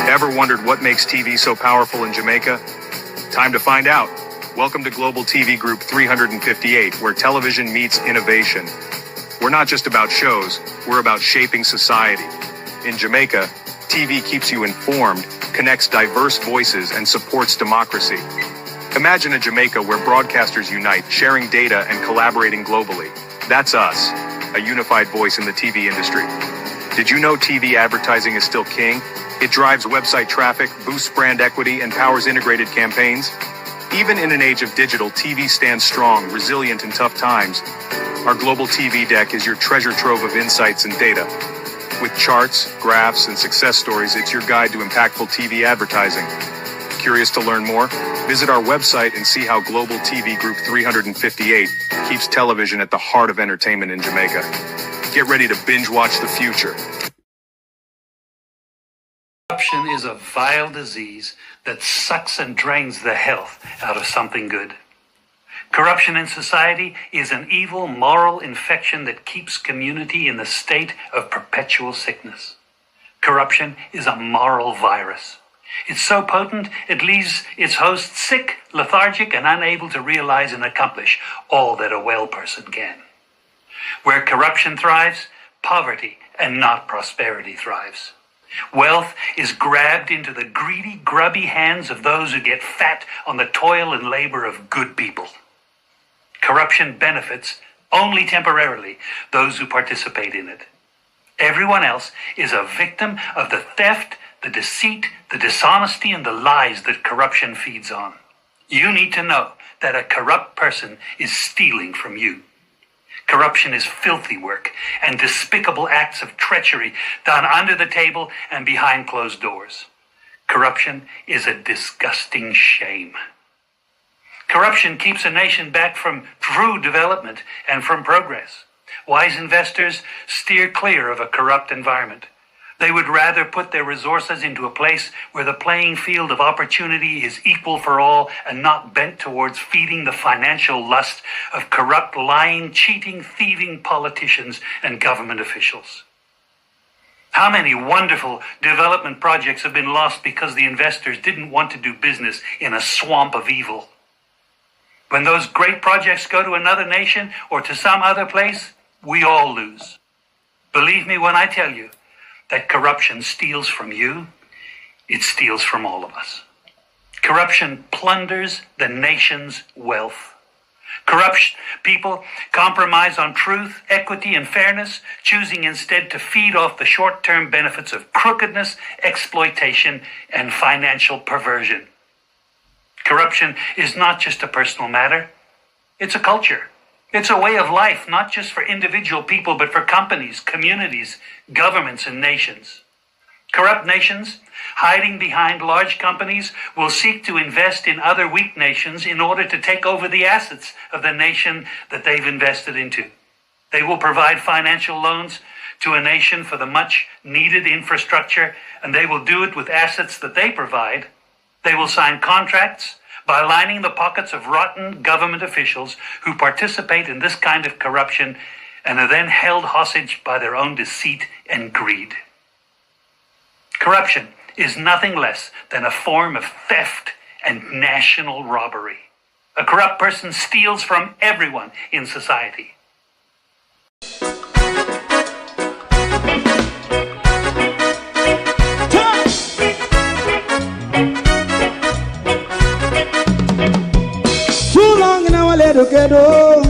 Ever wondered what makes TV so powerful in Jamaica? Time to find out. Welcome to Global TV Group 358, where television meets innovation. We're not just about shows, we're about shaping society. In Jamaica, TV keeps you informed, connects diverse voices, and supports democracy. Imagine a Jamaica where broadcasters unite, sharing data and collaborating globally. That's us, a unified voice in the TV industry. Did you know TV advertising is still king? It drives website traffic, boosts brand equity, and powers integrated campaigns. Even in an age of digital, TV stands strong, resilient in tough times. Our Global TV Deck is your treasure trove of insights and data. With charts, graphs, and success stories, it's your guide to impactful TV advertising. Curious to learn more? Visit our website and see how Global TV Group 358 keeps television at the heart of entertainment in Jamaica. Get ready to binge watch the future. Corruption is a vile disease that sucks and drains the health out of something good. Corruption in society is an evil moral infection that keeps community in a state of perpetual sickness. Corruption is a moral virus. It's so potent, it leaves its host sick, lethargic, and unable to realize and accomplish all that a well person can. Where corruption thrives, poverty and not prosperity thrives. Wealth is grabbed into the greedy, grubby hands of those who get fat on the toil and labor of good people. Corruption benefits only temporarily those who participate in it. Everyone else is a victim of the theft, the deceit, the dishonesty, and the lies that corruption feeds on. You need to know that a corrupt person is stealing from you. Corruption is filthy work and despicable acts of treachery done under the table and behind closed doors. Corruption is a disgusting shame. Corruption keeps a nation back from true development and from progress. Wise investors steer clear of a corrupt environment. They would rather put their resources into a place where the playing field of opportunity is equal for all and not bent towards feeding the financial lust of corrupt, lying, cheating, thieving politicians and government officials. How many wonderful development projects have been lost because the investors didn't want to do business in a swamp of evil? When those great projects go to another nation or to some other place, we all lose. Believe me when I tell you that corruption steals from you, it steals from all of us. Corruption plunders the nation's wealth. Corrupt people compromise on truth, equity, and fairness, choosing instead to feed off the short-term benefits of crookedness, exploitation, and financial perversion. Corruption is not just a personal matter, it's a culture. It's a way of life, not just for individual people, but for companies, communities, governments, and nations. Corrupt nations, hiding behind large companies, will seek to invest in other weak nations in order to take over the assets of the nation that they've invested into. They will provide financial loans to a nation for the much-needed infrastructure, and they will do it with assets that they provide. They will sign contracts by lining the pockets of rotten government officials who participate in this kind of corruption and are then held hostage by their own deceit and greed. Corruption is nothing less than a form of theft and national robbery. A corrupt person steals from everyone in society. Ghetto,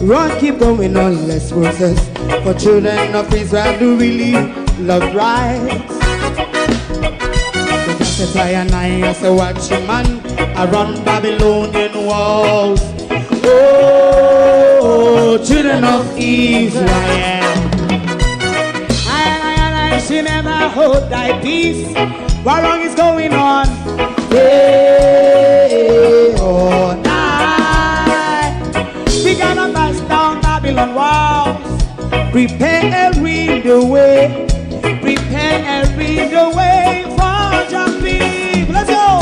run, keep going on, let's process. For children of Israel who really love rights. So just as I and I as a watching man around Babylonian walls. Oh, children of Israel, I should never hold thy peace. What wrong is going on? Hey, oh, we gonna bust down Babylon walls. Prepare and read the way. Prepare and read the way for your people. Let's go.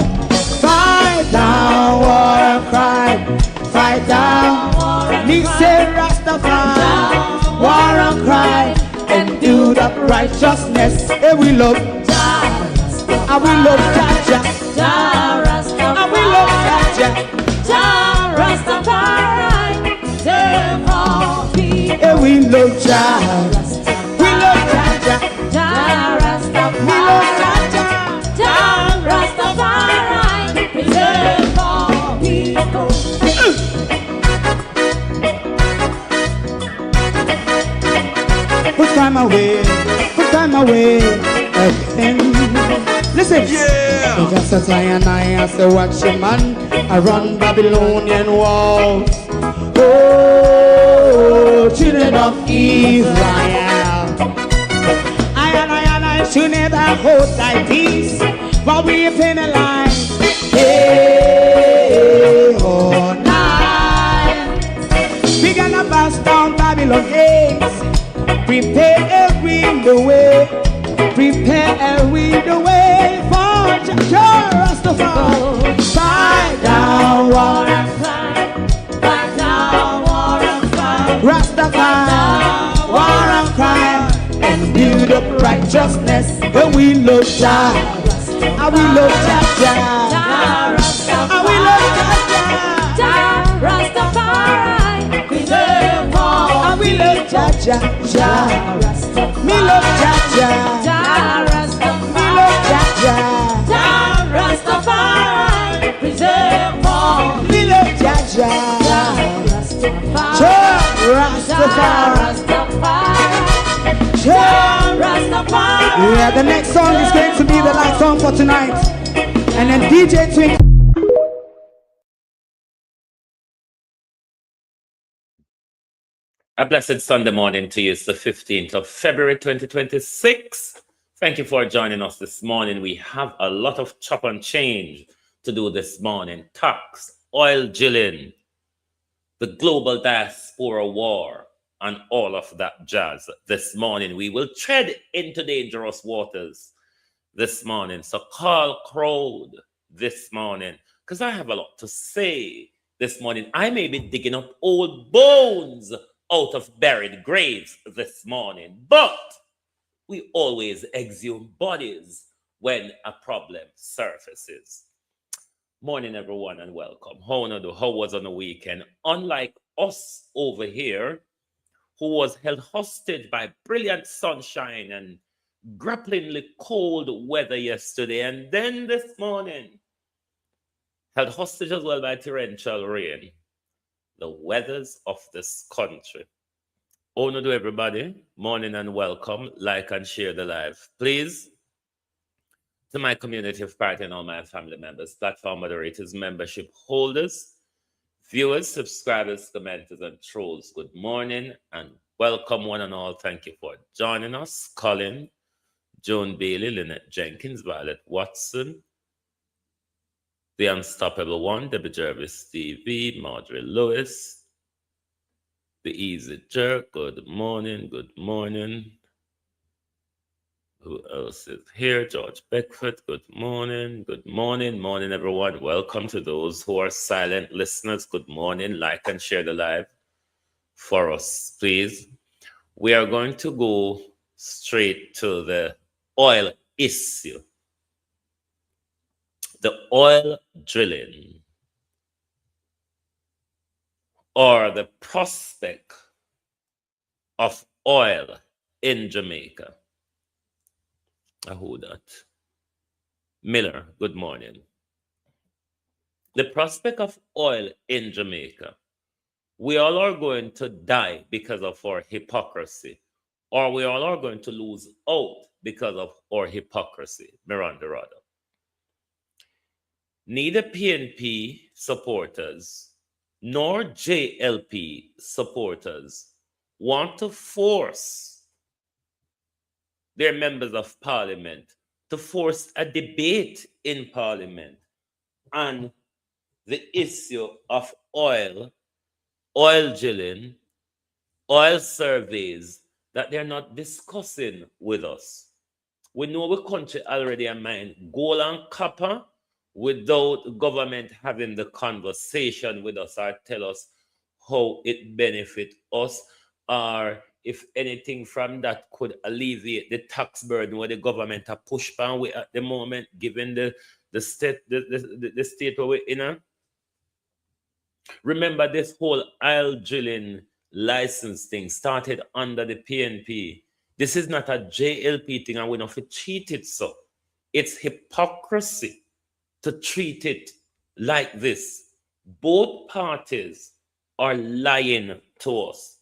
Fight down, war and cry. Fight down, Nixon Rastafari. War and cry and do that righteousness. Hey, we love I will love Jaja, Jah Rastafari. I will love Jaja, Jah Rastafari. Save all people. Yeah, we love Jah. We love Jaja, Jah Rastafari. We love Jaja, Jah Rastafari. Save all people. Put time away again. Listen, yeah. Just as I and I as a watching man, I run Babylonian walls. Oh, children of Israel, I should never hold thy peace, while we are penalized. Hey, oh, night. We gonna bust down Babylon gates. Prepare the way, prepare the way for Jah Rastafari. Fight down war and fight, fight down war and fight. Rastafari, war and fight, and build up righteousness. And we love Jah, and we love Jah, and we love Jah Rastafari. Preserve all, and we love Jah. Me love Jaja, Jah Rastafari. Me love Jaja, Jah Rastafari. Preserve all. Me love Jaja, Jah Rastafari. Jah Rastafari. Yeah, the next song is going to be the last song for tonight, and then DJ Twink. A blessed Sunday morning to you. It's the 15th of February 2026. Thank you for joining us this morning. We have a lot of chop and change to do this morning. Tax, oil drilling, the global diaspora war, and all of that jazz. This morning, we will tread into dangerous waters this morning. So call crowd this morning, because I have a lot to say this morning. I may be digging up old bones out of buried graves this morning, but we always exhume bodies when a problem surfaces. Morning, everyone, and welcome. How was on the weekend? Unlike us over here, who was held hostage by brilliant sunshine and grapplingly cold weather yesterday, and then this morning held hostage as well by torrential rain. The weathers of this country. To everybody, morning and welcome. Like and share the live, please. To my community of part and all my family members, platform moderators, membership holders, viewers, subscribers, commenters, and trolls. Good morning and welcome, one and all. Thank you for joining us. Colin, Joan Bailey, Lynette Jenkins, Violet Watson, The Unstoppable One, Debbie Jervis TV, Marjorie Lewis, The Easy Jerk, good morning, good morning. Who else is here? George Beckford, good morning, morning, everyone. Welcome to those who are silent listeners. Good morning, like and share the live for us, please. We are going to go straight to the oil issue. The oil drilling, or the prospect of oil in Jamaica. Who that? Miller, good morning. The prospect of oil in Jamaica. We all are going to die because of our hypocrisy, or we all are going to lose out because of our hypocrisy. Miranda Rada. Neither PNP supporters nor JLP supporters want to force their members of parliament to force a debate in parliament on the issue of oil drilling, oil surveys that they're not discussing with us. We know the country already a mine gold and copper without government having the conversation with us or tell us how it benefits us or if anything from that could alleviate the tax burden where the government are push pan with at the moment, given the state the state where we're in. Remember, this whole oil drilling license thing started under the PNP. This is not a JLP thing, and we don't have to treat it so. It's hypocrisy to treat it like this. Both parties are lying to us.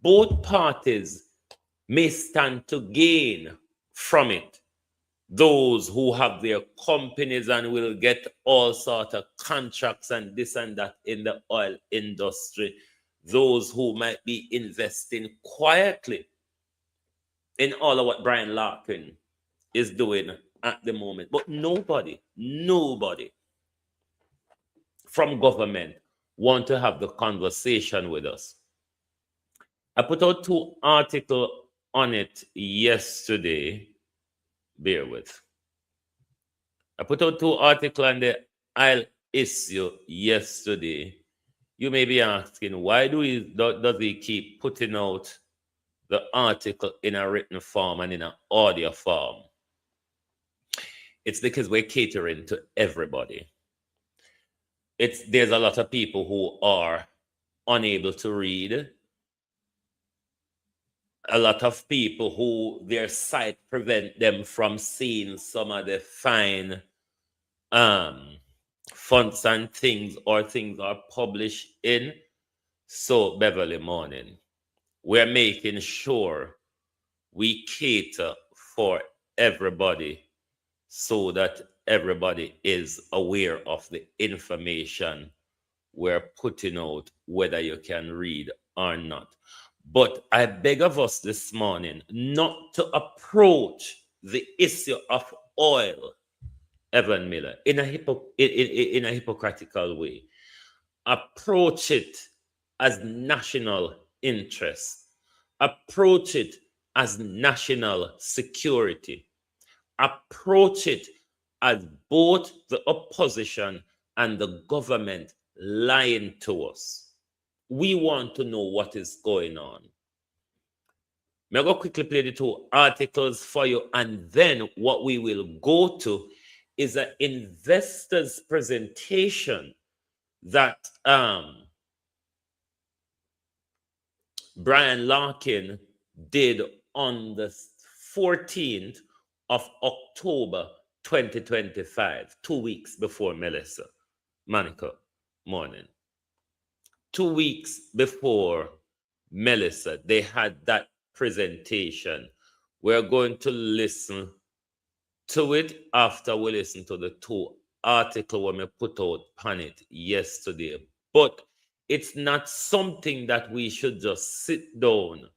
Both parties may stand to gain from it. Those who have their companies and will get all sort of contracts and this and that in the oil industry. Those who might be investing quietly in all of what Brian Larkin is doing at the moment. But nobody from government want to have the conversation with us. I put out 2 articles on it yesterday. Bear with. I put out 2 articles on the oil issue yesterday. You may be asking, why does he keep putting out the article in a written form and in an audio form? It's because we're catering to everybody. There's a lot of people who are unable to read. A lot of people who their sight prevent them from seeing some of the fine fonts and things, or things are published in. So Beverly Morning, we're making sure we cater for everybody so that everybody is aware of the information we're putting out, whether you can read or not. But I beg of us this morning not to approach the issue of oil, Evan Miller, in a hypocritical way. Approach it as national interest. Approach it as national security. Approach it as both the opposition and the government lying to us. We want to know what is going on. May I go quickly play the 2 articles for you, and then what we will go to is an investor's presentation that Brian Larkin did on the 14th of October 2025, 2 weeks before Melissa Monica Morning. 2 weeks before Melissa, they had that presentation. We're going to listen to it after we listen to the 2 articles when we put out on it yesterday. But it's not something that we should just sit down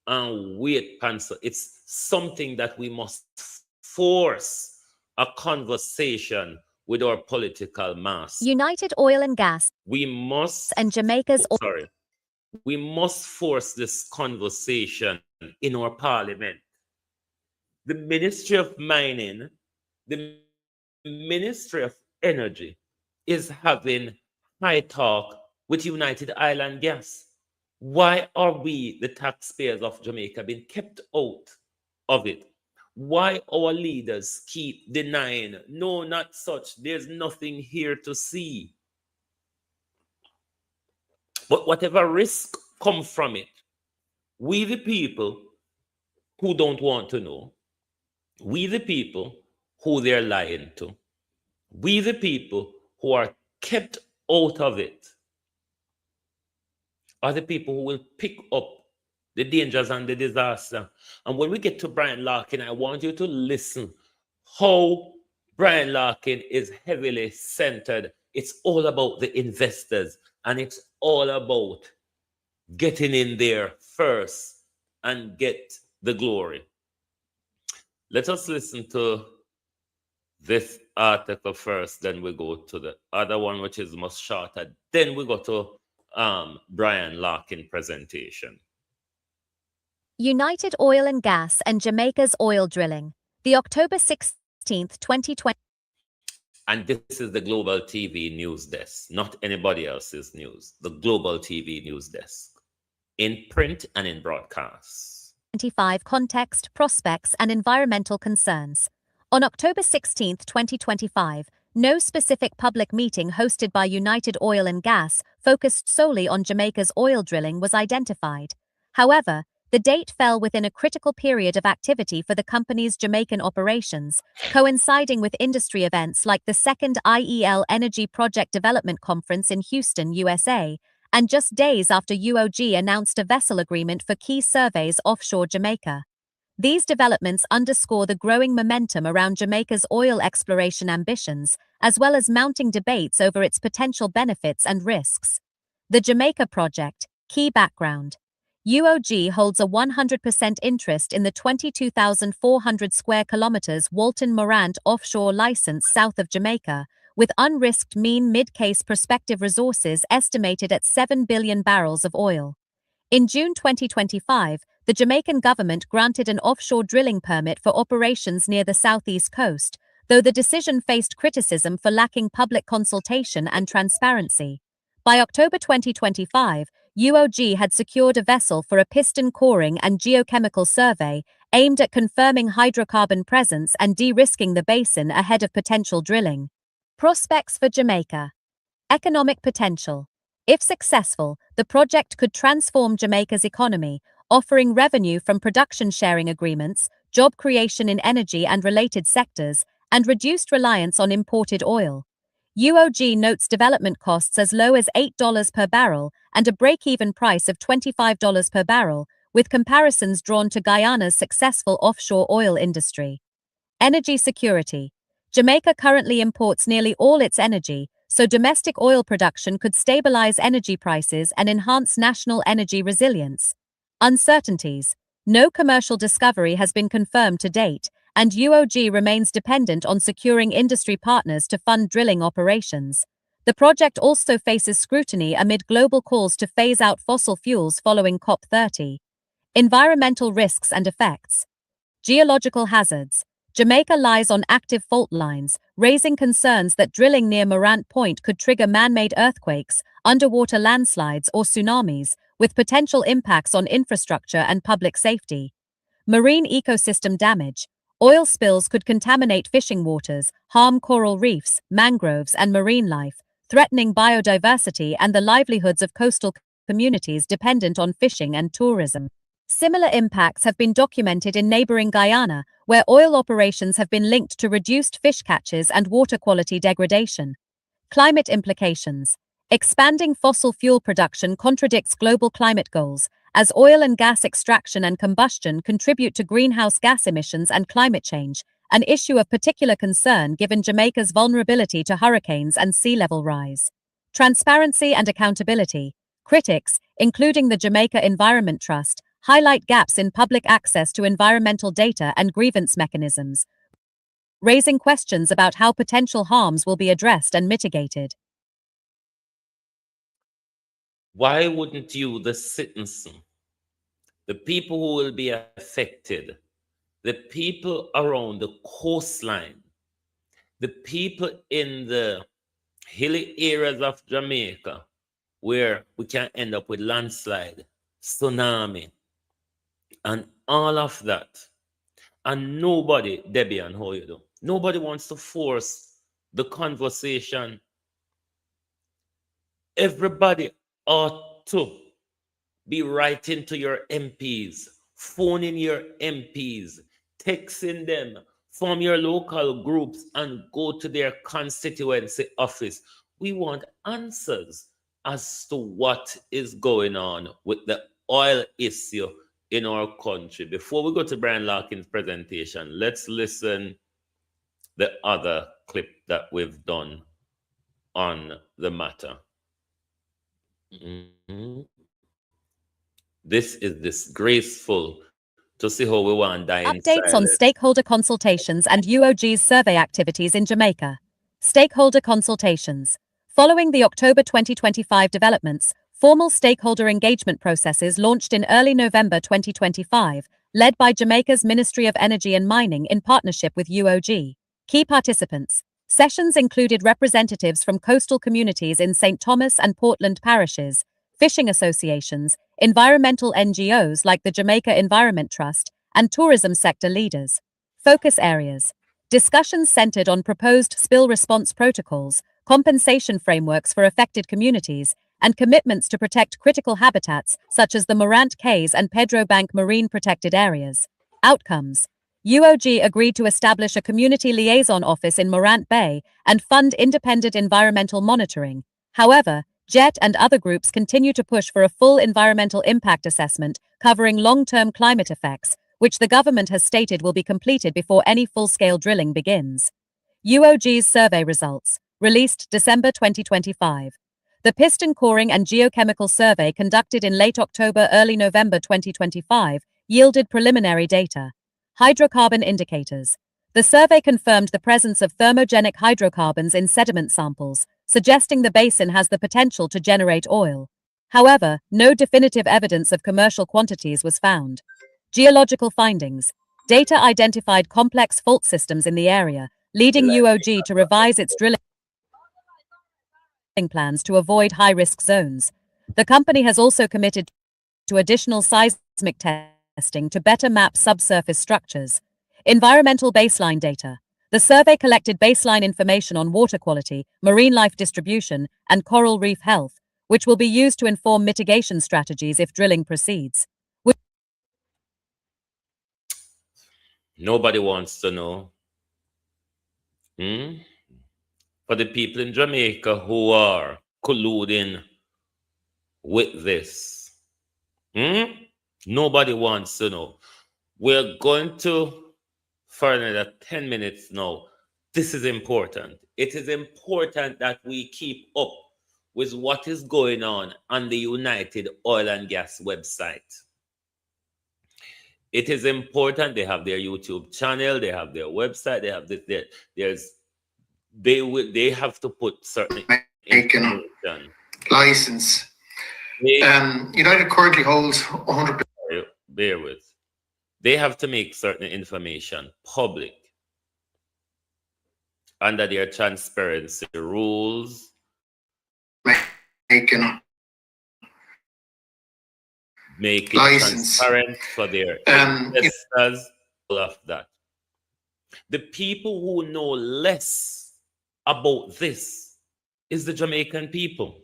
and wait, pencil. It's something that we must force a conversation with our political mass. United Oil and Gas. We must, and Jamaica's we must force this conversation in our parliament. The Ministry of Mining, the Ministry of Energy is having high talk with United Oil and Gas. Why are we, the taxpayers of Jamaica, being kept out of it? Why our leaders keep denying, no, not such, there's nothing here to see. But whatever risk come from it, we the people who don't want to know, we the people who they're lying to, we the people who are kept out of it, are the people who will pick up the dangers and the disaster. And when we get to Brian Larkin, I want you to listen how Brian Larkin is heavily centered. It's all about the investors, and it's all about getting in there first and get the glory. Let us listen to this article first, then we go to the other one, which is much shorter. Then we go to Brian Larkin presentation. United Oil and Gas and Jamaica's oil drilling. The October 16th, 2020. And this is the Global TV News Desk, not anybody else's news. The Global TV News Desk. in print and in broadcast. 25 Context, Prospects, and Environmental Concerns. On October 16, 2025, no specific public meeting hosted by United Oil and Gas focused solely on Jamaica's oil drilling was identified. However, the date fell within a critical period of activity for the company's Jamaican operations, coinciding with industry events like the second IEL Energy Project Development Conference in Houston, USA, and just days after UOG announced a vessel agreement for key surveys offshore Jamaica. These developments underscore the growing momentum around Jamaica's oil exploration ambitions, as well as mounting debates over its potential benefits and risks. The Jamaica Project, key background. UOG holds a 100% interest in the 22,400 square kilometers Walton Morant offshore license south of Jamaica, with unrisked mean mid-case prospective resources estimated at 7 billion barrels of oil. In June 2025, the Jamaican government granted an offshore drilling permit for operations near the southeast coast, though the decision faced criticism for lacking public consultation and transparency. By October 2025, UOG had secured a vessel for a piston coring and geochemical survey aimed at confirming hydrocarbon presence and de-risking the basin ahead of potential drilling. Prospects for Jamaica. Economic potential. If successful, the project could transform Jamaica's economy, offering revenue from production sharing agreements, job creation in energy and related sectors, and reduced reliance on imported oil. UOG notes development costs as low as $8 per barrel and a break-even price of $25 per barrel, with comparisons drawn to Guyana's successful offshore oil industry. Energy security. Jamaica currently imports nearly all its energy, so domestic oil production could stabilize energy prices and enhance national energy resilience. Uncertainties. No commercial discovery has been confirmed to date, and UOG remains dependent on securing industry partners to fund drilling operations. The project also faces scrutiny amid global calls to phase out fossil fuels following COP30. Environmental risks and effects. Geological hazards. Jamaica lies on active fault lines, raising concerns that drilling near Morant Point could trigger man-made earthquakes, underwater landslides, or tsunamis, with potential impacts on infrastructure and public safety. Marine ecosystem damage. Oil spills could contaminate fishing waters, harm coral reefs, mangroves, and marine life, threatening biodiversity and the livelihoods of coastal communities dependent on fishing and tourism. Similar impacts have been documented in neighboring Guyana, where oil operations have been linked to reduced fish catches and water quality degradation. Climate implications. Expanding fossil fuel production contradicts global climate goals, as oil and gas extraction and combustion contribute to greenhouse gas emissions and climate change, an issue of particular concern given Jamaica's vulnerability to hurricanes and sea level rise. Transparency and accountability. Critics, including the Jamaica Environment Trust, highlight gaps in public access to environmental data and grievance mechanisms, raising questions about how potential harms will be addressed and mitigated. Why wouldn't you, the citizen, the people who will be affected, the people around the coastline, the people in the hilly areas of Jamaica, where we can end up with landslide, tsunami, and all of that, and nobody, Debbie and how you do, nobody wants to force the conversation. Everybody ought to be writing to your MPs, phoning your MPs, texting them from your local groups, and go to their constituency office. We want answers as to what is going on with the oil issue in our country. Before we go to Brian Larkin's presentation, let's listen the other clip that we've done on the matter. This is disgraceful to see how we want to die in Updates on silence. stakeholder consultations and UOG's survey activities in Jamaica. Stakeholder consultations. Following the October 2025 developments, formal stakeholder engagement processes launched in early November 2025, led by Jamaica's Ministry of Energy and Mining in partnership with UOG. Key participants. Sessions included representatives from coastal communities in St. Thomas and Portland parishes, fishing associations, environmental NGOs like the Jamaica Environment Trust, and tourism sector leaders. Focus areas. Discussions centered on proposed spill response protocols, compensation frameworks for affected communities, and commitments to protect critical habitats such as the Morant Cays and Pedro Bank marine protected areas. Outcomes. UOG agreed to establish a community liaison office in Morant Bay and fund independent environmental monitoring. However, JET and other groups continue to push for a full environmental impact assessment covering long-term climate effects, which the government has stated will be completed before any full-scale drilling begins. UOG's survey results, released December 2025. The piston coring and geochemical survey conducted in late October, early November 2025 yielded preliminary data. Hydrocarbon indicators. The survey confirmed the presence of thermogenic hydrocarbons in sediment samples, suggesting the basin has the potential to generate oil. However, no definitive evidence of commercial quantities was found. Geological findings. Data identified complex fault systems in the area, leading UOG to revise its drilling plans to avoid high-risk zones. The company has also committed to additional seismic testing to better map subsurface structures. Environmental baseline data. The survey collected baseline information on water quality, marine life distribution, and coral reef health, which will be used to inform mitigation strategies if drilling proceeds. Nobody wants to know. For the people in Jamaica who are colluding with this, nobody wants to know. We're going to for another 10 minutes now. This is important. It is important that we keep up with what is going on the United Oil and Gas website. It is important. They have their YouTube channel, they have their website, they have they have to put certain information. License. United currently holds 100%. Bear with. They have to make certain information public under their transparency rules. Make it license. Transparent for their investors, all of that. The people who know less about this is the Jamaican people.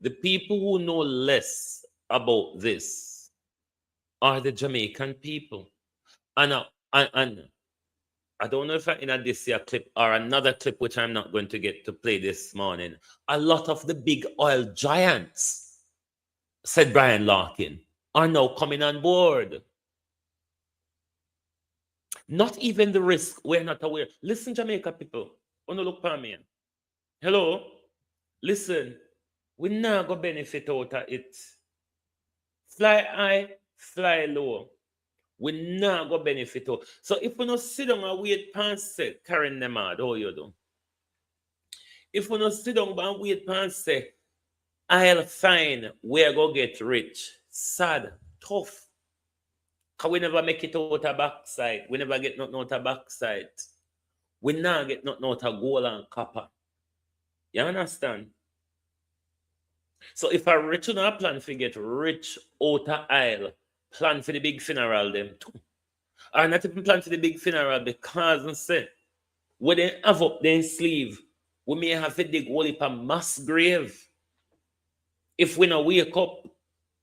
The people who know less about this are the Jamaican people. And I don't know if in this year clip or another clip, which I'm not going to get to play this morning, a lot of the big oil giants, said Brian Larkin, are now coming on board. Not even the risk, we're not aware. Listen, Jamaica people, wanna look for me. Hello? Listen, we not go benefit out of it. Fly high, fly low. We not go benefit out. So if we not sit down and wait past say, carrying them out, how you do? If we not sit down and wait past say, I'll find where go get rich. Sad, tough. Because we never make it out of backside. We never get nothing out of backside. We now get nothing out of gold and copper. You understand? So if a rich on a plan to get rich out of oil, plan for the big funeral them too. Or not even plan for the big funeral because they say, when they have up their sleeve, we may have to dig all up a mass grave. If we not wake up,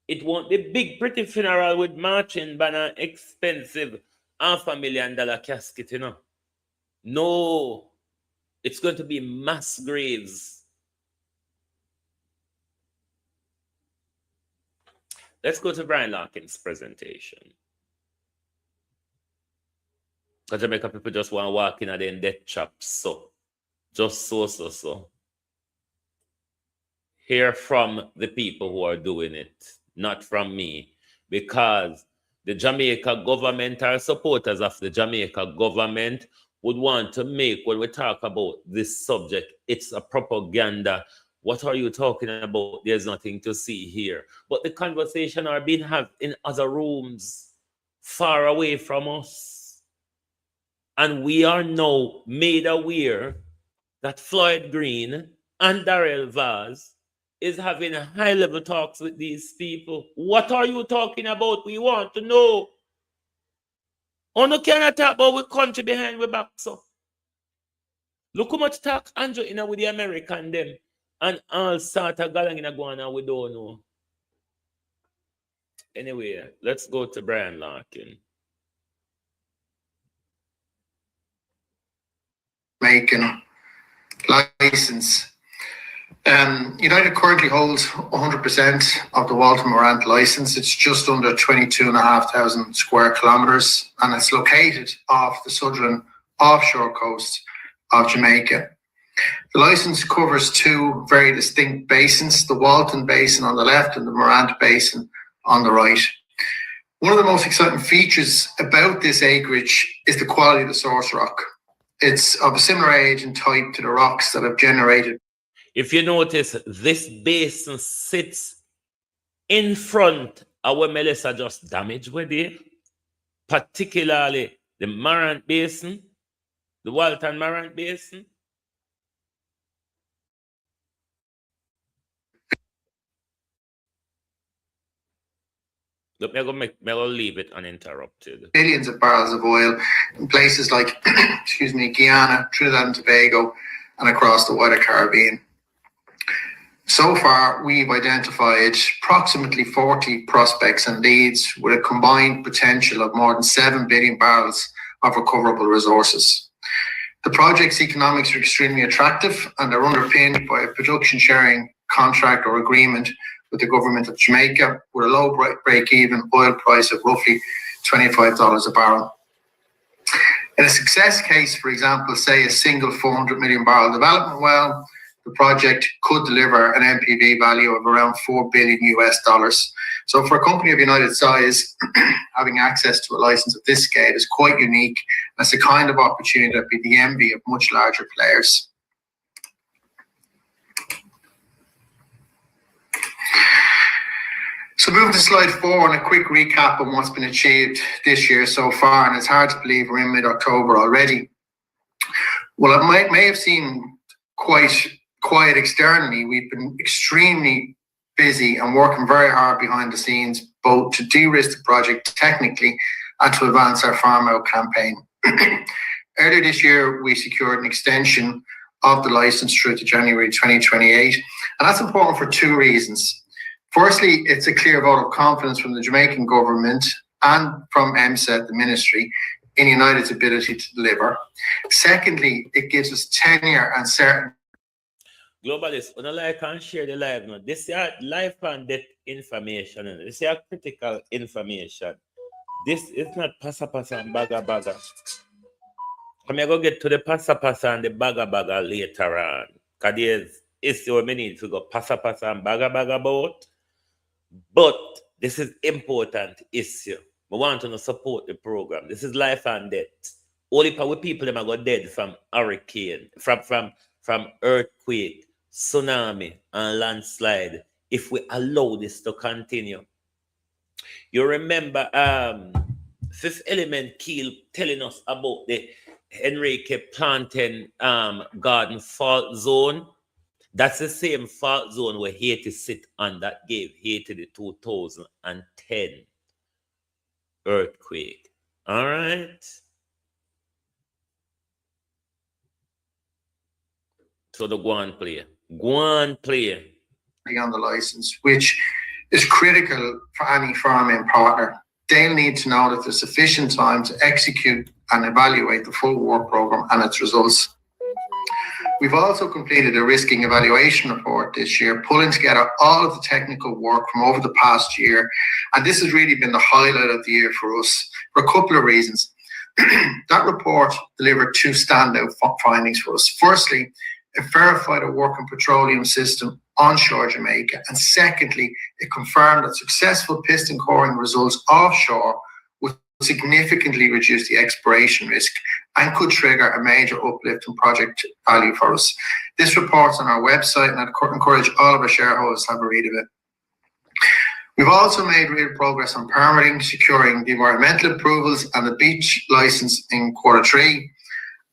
it won't be big pretty funeral with marching banner, expensive $500,000 casket, you know. No, it's going to be mass graves. Let's go to Brian Larkin's presentation. Because Jamaica people just want to walk in and then death trap, so. Just so. Hear from the people who are doing it, not from me. Because the Jamaica government or supporters of the Jamaica government would want to make, when we talk about this subject, it's a propaganda. What are you talking about? There's nothing to see here. But the conversation are being had in other rooms, far away from us. And we are now made aware that Floyd Green and Darrell Vaz is having high-level talks with these people. What are you talking about? We want to know. No cannot talk about we country behind we back, so. Look how much talk Andrew in with the American them and all sort of galang in a go on we don't know. Anyway, let's go to Brian Larkin. Jamaican license. United currently holds 100% of the Walter Morant license. It's just under 22,500 square kilometers, and it's located off the southern offshore coast of Jamaica. The license covers two very distinct basins, the Walton Basin on the left and the Morant Basin on the right. One of the most exciting features about this acreage is the quality of the source rock. It's of a similar age and type to the rocks that have generated. If you notice, this basin sits in front of where Melissa just damaged with it, particularly the Morant Basin, the Walton Morant Basin. Look, I'm going to leave it uninterrupted. Billions of barrels of oil in places like, Guyana, Trinidad and Tobago, and across the wider Caribbean. So far, we've identified approximately 40 prospects and leads with a combined potential of more than 7 billion barrels of recoverable resources. The project's economics are extremely attractive and are underpinned by a production sharing contract or agreement with the government of Jamaica with a low break-even oil price of roughly $25 a barrel. In a success case, for example, say a single 400 million barrel development well, the project could deliver an NPV value of around $4 billion US. So for a company of United size, having access to a license of this scale is quite unique. It's the kind of opportunity that would be the envy of much larger players. So moving to slide 4 and a quick recap on what's been achieved this year so far, and it's hard to believe we're in mid-October already. Well, it may have seemed quite quiet externally. We've been extremely busy and working very hard behind the scenes, both to de-risk the project technically and to advance our farm out campaign. Earlier this year, we secured an extension of the license through to January 2028, and that's important for two reasons. Firstly, it's a clear vote of confidence from the Jamaican government and from MSET, the ministry, in United's ability to deliver. Secondly, it gives us tenure and certainty. Globalists, when I like and share the live now, this is life and death information. This is critical information. This is not pasa and baga. I'm going to get to the pasa and the baga later on. Because it's what we need to go pasa and baga about. But this is important issue. We want to support the program. This is life and death. Only people them are go dead from hurricane, from earthquake, tsunami, and landslide if we allow this to continue. You remember Fifth Element Keel telling us about the Enrique Plantain Garden fault zone. That's the same fault zone where Haiti sit on that gave Haiti the 2010 earthquake. All right. So the go on play. On the license, which is critical for any farming partner. They'll need to know that there's sufficient time to execute and evaluate the full work program and its results. We've also completed a risking evaluation report this year, pulling together all of the technical work from over the past year. And this has really been the highlight of the year for us for a couple of reasons. That report delivered two standout findings for us. Firstly, it verified a working petroleum system onshore Jamaica. And secondly, it confirmed that successful piston coring results offshore would significantly reduce the exploration risk and could trigger a major uplift in project value for us. This report's on our website, and I'd encourage all of our shareholders to have a read of it. We've also made real progress on permitting, securing the environmental approvals and the beach license in Q3.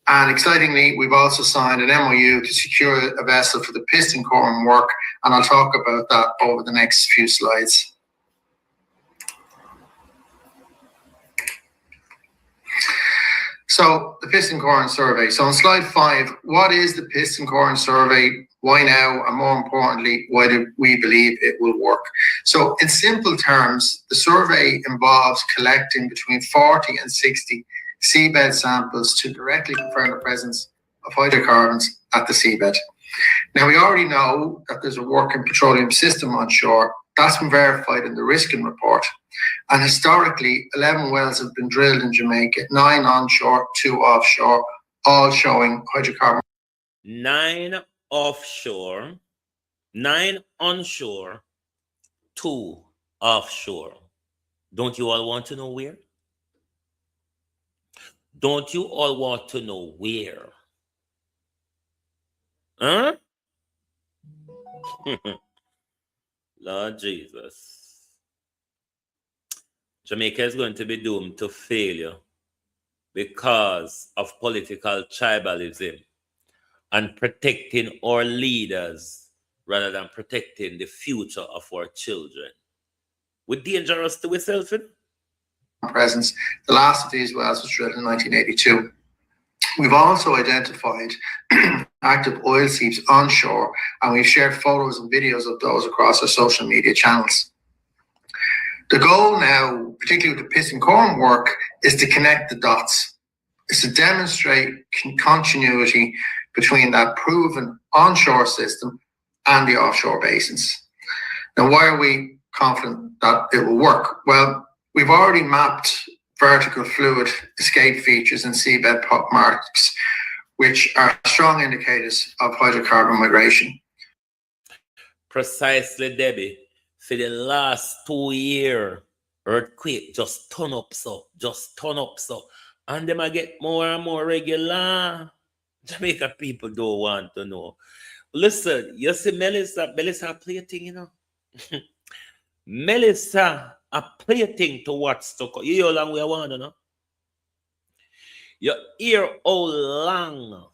And excitingly, we've also signed an MOU to secure a vessel for the piston coring work and I'll talk about that over the next few slides. So the piston coring survey. So on slide 5, what is the piston coring survey? Why now? And more importantly, why do we believe it will work? So in simple terms, the survey involves collecting between 40 and 60 seabed samples to directly confirm the presence of hydrocarbons at the seabed. Now, we already know that there's a working petroleum system on shore. That's been verified in the Riskin report. And historically, 11 wells have been drilled in Jamaica, 9 onshore, 2 offshore, all showing hydrocarbon. 9 offshore, 9 onshore, 2 offshore. Don't you all want to know where? Don't you all want to know where? Huh? Lord Jesus. Jamaica is going to be doomed to failure because of political tribalism and protecting our leaders rather than protecting the future of our children. We're dangerous to ourselves. Presence. The last of these wells was drilled in 1982. We've also identified active oil seeps onshore, and we've shared photos and videos of those across our social media channels. The goal now, particularly with the piston coring work, is to connect the dots. It's to demonstrate continuity between that proven onshore system and the offshore basins. Now, why are we confident that it will work? Well, we've already mapped vertical fluid escape features and seabed marks, which are strong indicators of hydrocarbon migration. Precisely, Debbie. For the last 2 years, earthquake just turn up so. And them I get more and more regular. Jamaica people don't want to know. Listen, you see Melissa plating, you know. Melissa a plating to what's to come. You hear how long we want to know? You hear how long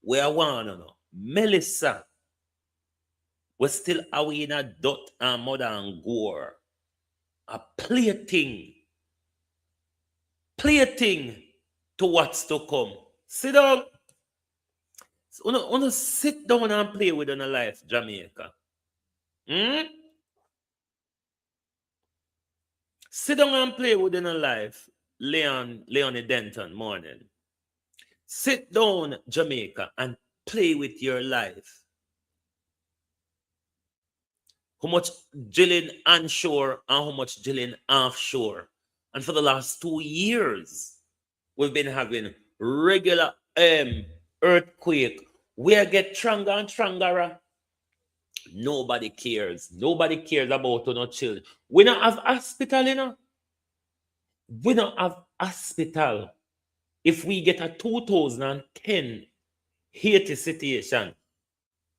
we want to know? Melissa, we're still away in a dot and mud and gore. A plating to what's to come. Sit down. Wanna sit down and play with on a life, Jamaica. Sit down and play with in a life, Leonie Denton morning. Sit down, Jamaica, and play with your life. How much drilling onshore and how much drilling offshore. And for the last 2 years, we've been having regular earthquake. We get stronger and stronger. Nobody cares. Nobody cares about no children. We don't have hospital, you know. We don't have hospital. If we get a 2010 Haiti situation,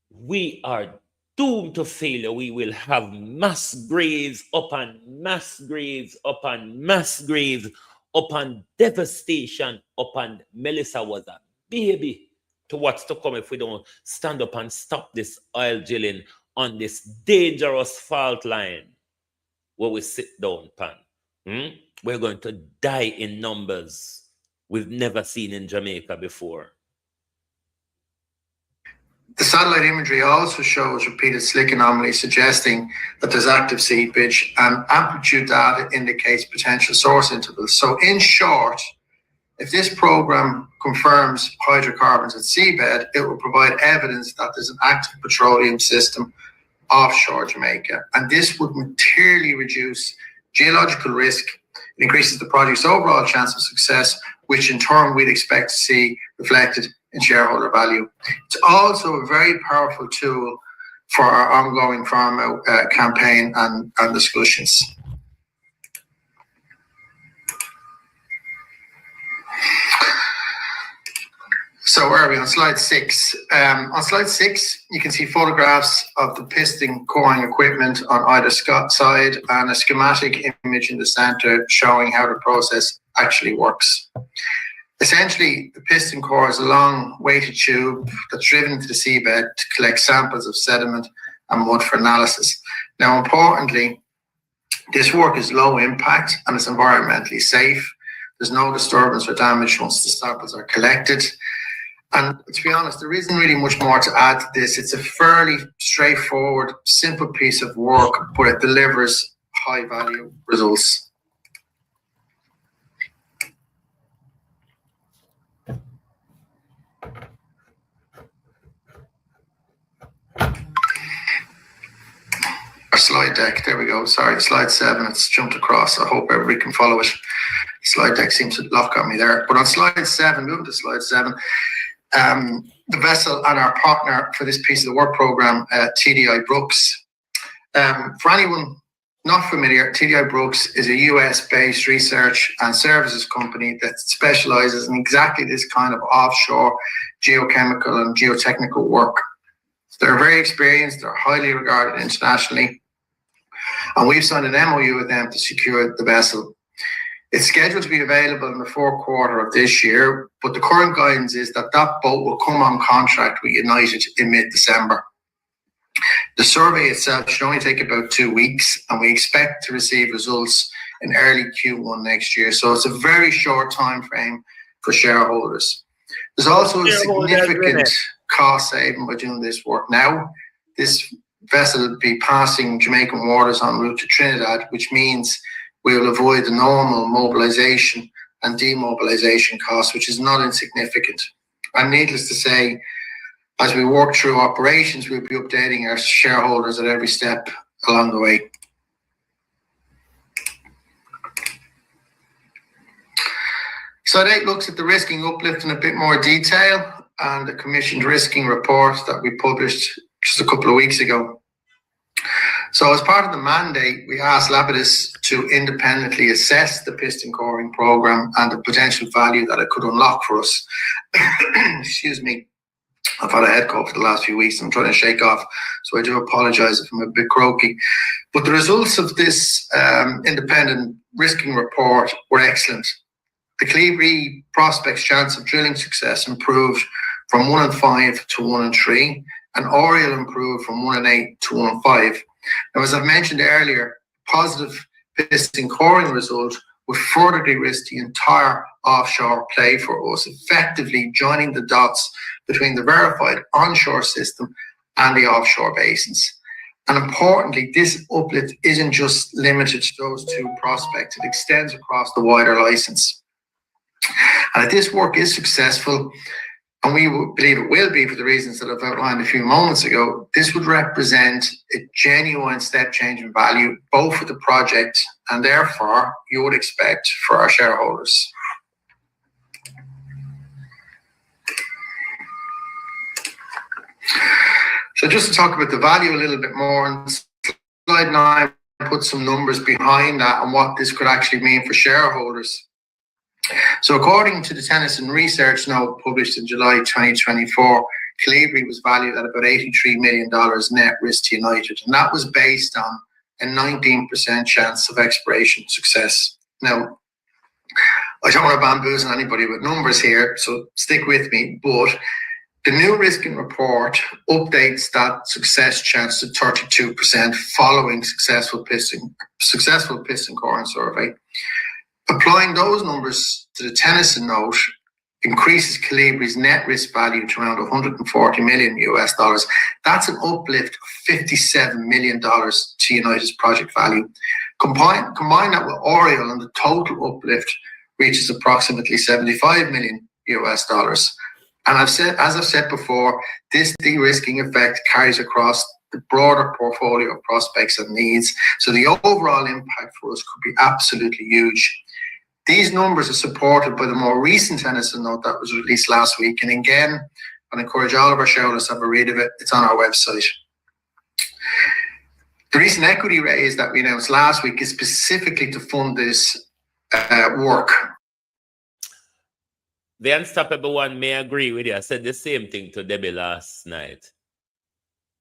we are doomed to failure. We will have mass graves upon mass graves upon mass graves upon devastation upon. Melissa was a baby to what's to come if we don't stand up and stop this oil drilling on this dangerous fault line where we sit down, pan. We're going to die in numbers we've never seen in Jamaica before. The satellite imagery also shows repeated slick anomalies, suggesting that there's active seepage, and amplitude data indicates potential source intervals. So in short, if this program confirms hydrocarbons at seabed, it will provide evidence that there's an active petroleum system offshore Jamaica. And this would materially reduce geological risk. It increases the project's overall chance of success, which in turn we'd expect to see reflected in shareholder value. It's also a very powerful tool for our ongoing farm campaign and discussions. So where are we on slide 6? On slide 6, you can see photographs of the piston coring equipment on either side and a schematic image in the center showing how the process actually works. Essentially, the piston core is a long weighted tube that's driven into the seabed to collect samples of sediment and mud for analysis. Now, importantly, this work is low impact and it's environmentally safe. There's no disturbance or damage once the samples are collected. And to be honest, there isn't really much more to add to this. It's a fairly straightforward, simple piece of work, but it delivers high value results. Our slide deck, there we go. Sorry, slide 7, it's jumped across. I hope everybody can follow it. Slide deck seems to lock on me there. But on slide 7, moving to slide 7, the vessel and our partner for this piece of the work program, TDI Brooks. For anyone not familiar, TDI Brooks is a US-based research and services company that specializes in exactly this kind of offshore geochemical and geotechnical work. They're very experienced, they're highly regarded internationally, and we've signed an MOU with them to secure the vessel. It's scheduled to be available in the fourth quarter of this year, but the current guidance is that that boat will come on contract with United in mid-December. The survey itself should only take about 2 weeks, and we expect to receive results in early Q1 next year. So it's a very short time frame for shareholders. There's also a significant cost saving by doing this work now. This vessel will be passing Jamaican waters en route to Trinidad, which means we will avoid the normal mobilization and demobilization costs, which is not insignificant. And needless to say, as we work through operations, we'll be updating our shareholders at every step along the way. Slide 8 looks at the risking uplift in a bit more detail and the commissioned risking report that we published just a couple of weeks ago. So as part of the mandate, we asked Lapidus to independently assess the piston coring program and the potential value that it could unlock for us. Excuse me. I've had a head cold for the last few weeks. I'm trying to shake off, so I do apologize if I'm a bit croaky. But the results of this independent risking report were excellent. The Cleeve prospect's chance of drilling success improved from 1 in 5 to 1 in 3, and Oriel improved from 1 in 8 to 1 in 5. Now, as I've mentioned earlier, positive piston coring result would further de-risk the entire offshore play for us, effectively joining the dots between the verified onshore system and the offshore basins. And importantly, this uplift isn't just limited to those 2 prospects, it extends across the wider license. And if this work is successful, and we believe it will be for the reasons that I've outlined a few moments ago, this would represent a genuine step change in value, both for the project and therefore you would expect for our shareholders. So just to talk about the value a little bit more, on slide 9, put some numbers behind that and what this could actually mean for shareholders. So according to the Tennyson research note published in July 2024, Cleeve was valued at about $83 million net risk to United, and that was based on a 19% chance of exploration success. Now, I don't want to bamboozle anybody with numbers here, so stick with me, but the new risking report updates that success chance to 32% following successful piston coring survey. Applying those numbers to the Tennyson note increases Cleave's net risk value to around $140 million US. That's an uplift of $57 million to United's project value. Combine that with Oriel, and the total uplift reaches approximately $75 million US. And as I've said before, this de-risking effect carries across the broader portfolio of prospects and needs. So the overall impact for us could be absolutely huge. These numbers are supported by the more recent Tennyson note that was released last week. And again, I encourage all of our shareholders to have a read of it. It's on our website. The recent equity raise that we announced last week is specifically to fund this work. The unstoppable one may agree with you. I said the same thing to Debbie last night.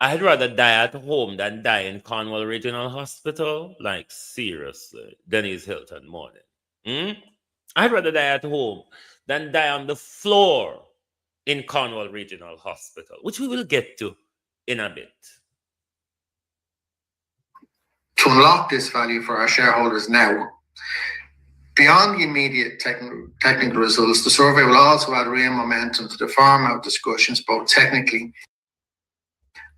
I'd rather die at home than die in Cornwall Regional Hospital. Like, seriously. Denise Hilton morning. I'd rather die at home than die on the floor in Cornwall Regional Hospital, which we will get to in a bit. to unlock this value for our shareholders now. Beyond the immediate technical results, the survey will also add real momentum to the farm-out discussions, both technically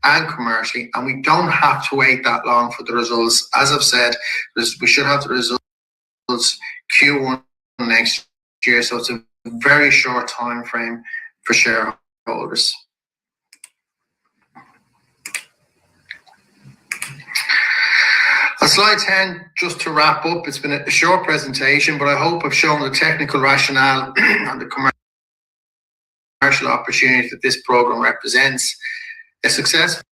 and commercially, and we don't have to wait that long for the results. As I've said, we should have the results Q1 next year, so it's a very short time frame for shareholders. On slide 10, just to wrap up, it's been a short presentation, but I hope I've shown the technical rationale and the commercial opportunity that this program represents. A successful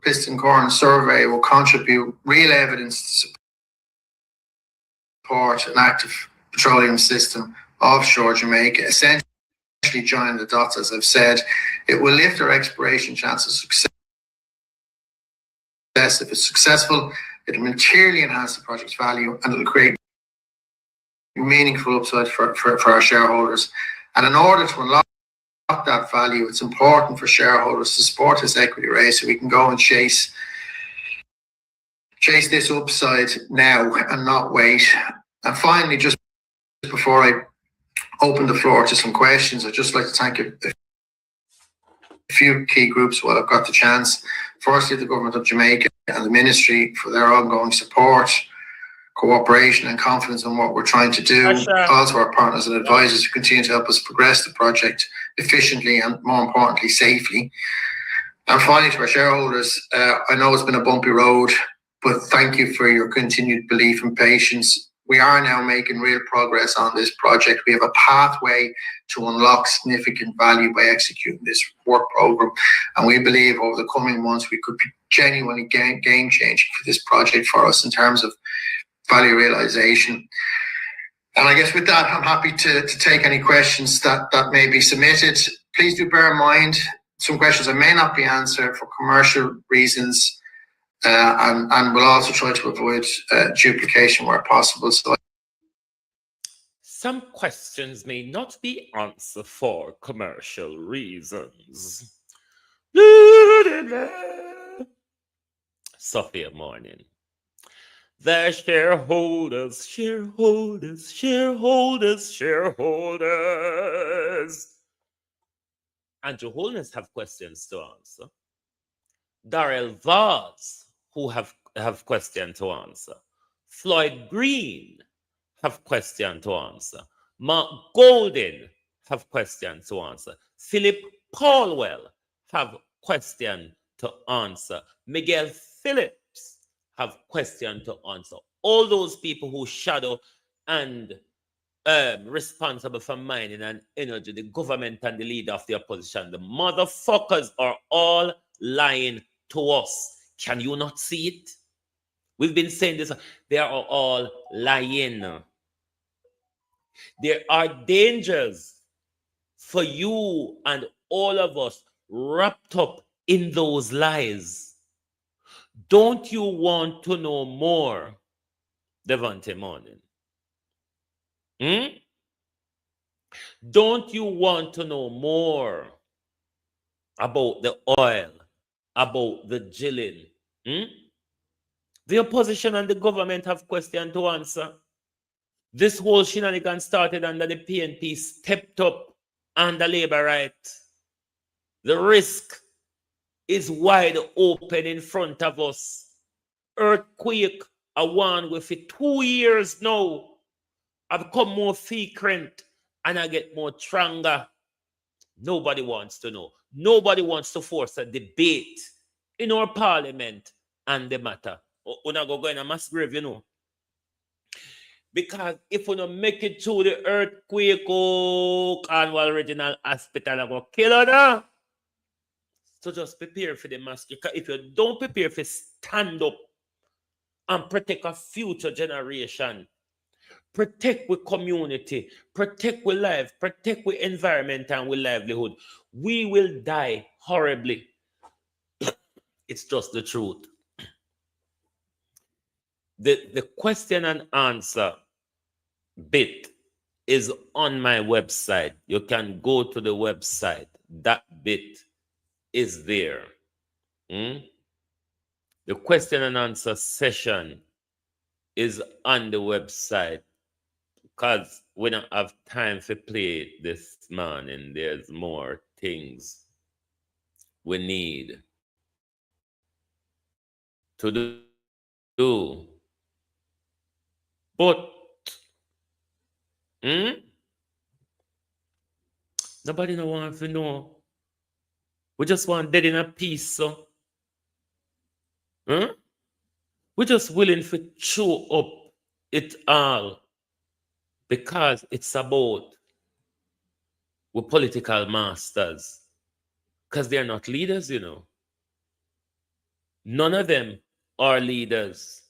piston corn survey will contribute real evidence to support an active petroleum system offshore Jamaica, essentially joining the dots, as I've said. It will lift our exploration chances of success. If it's successful, it will materially enhance the project's value and it will create meaningful upside for our shareholders. And in order to unlock that value, it's important for shareholders to support this equity raise so we can go and chase this upside now and not wait. And finally, just before I open the floor to some questions, I'd just like to thank a few key groups while I've got the chance. Firstly, the Government of Jamaica and the Ministry for their ongoing support, cooperation and confidence in what we're trying to do. Also our partners and advisors who continue to help us progress the project efficiently and, more importantly, safely. And finally, to our shareholders, I know it's been a bumpy road, but thank you for your continued belief and patience. We are now making real progress on this project. We have a pathway to unlock significant value by executing this work program. And we believe over the coming months, we could be genuinely game-changing for this project for us in terms of value realization. And I guess with that, I'm happy to take any questions that may be submitted. Please do bear in mind, some questions I may not be answered for commercial reasons. And we'll also try to avoid duplication where possible. So some questions may not be answered for commercial reasons. Sophia Morning. The shareholders. Andrew Holness have questions to answer. Darrell Vaz, who have question to answer. Floyd Green have question to answer. Mark Golden have question to answer. Philip Paulwell have question to answer. Miguel Phillips have question to answer. All those people who shadow and responsible for mining and energy, the government and the leader of the opposition, the motherfuckers are all lying to us. Can you not see it? We've been saying this. They are all lying. There are dangers for you and all of us wrapped up in those lies. Don't you want to know more, Devante Morning? Don't you want to know more about the oil, about the drilling? The opposition and the government have questions to answer. This whole shenanigan started under the PNP, stepped up under labor right. The risk is wide open in front of us. Earthquake, I won with it 2 years now. I've become more frequent and I get more stronger. Nobody wants to know. Nobody wants to force a debate in our parliament and the matter. We're not going to go in a mass grave, you know. Because if we don't make it through the earthquake, Cornwall Regional Hospital, I'm going to kill her now. So just prepare for the mass. If you don't prepare for stand up and protect a future generation, protect with community, protect with life, protect with environment and with livelihood, we will die horribly. It's just the truth. The question and answer bit is on my website. You can go to the website. That bit is there. The question and answer session is on the website because we don't have time to play it this morning. There's more things we need to do. But nobody no want to know. We just want dead in a peace, so we're just willing to chew up it all because it's about we're political masters. Because they're not leaders, you know. None of them are leaders.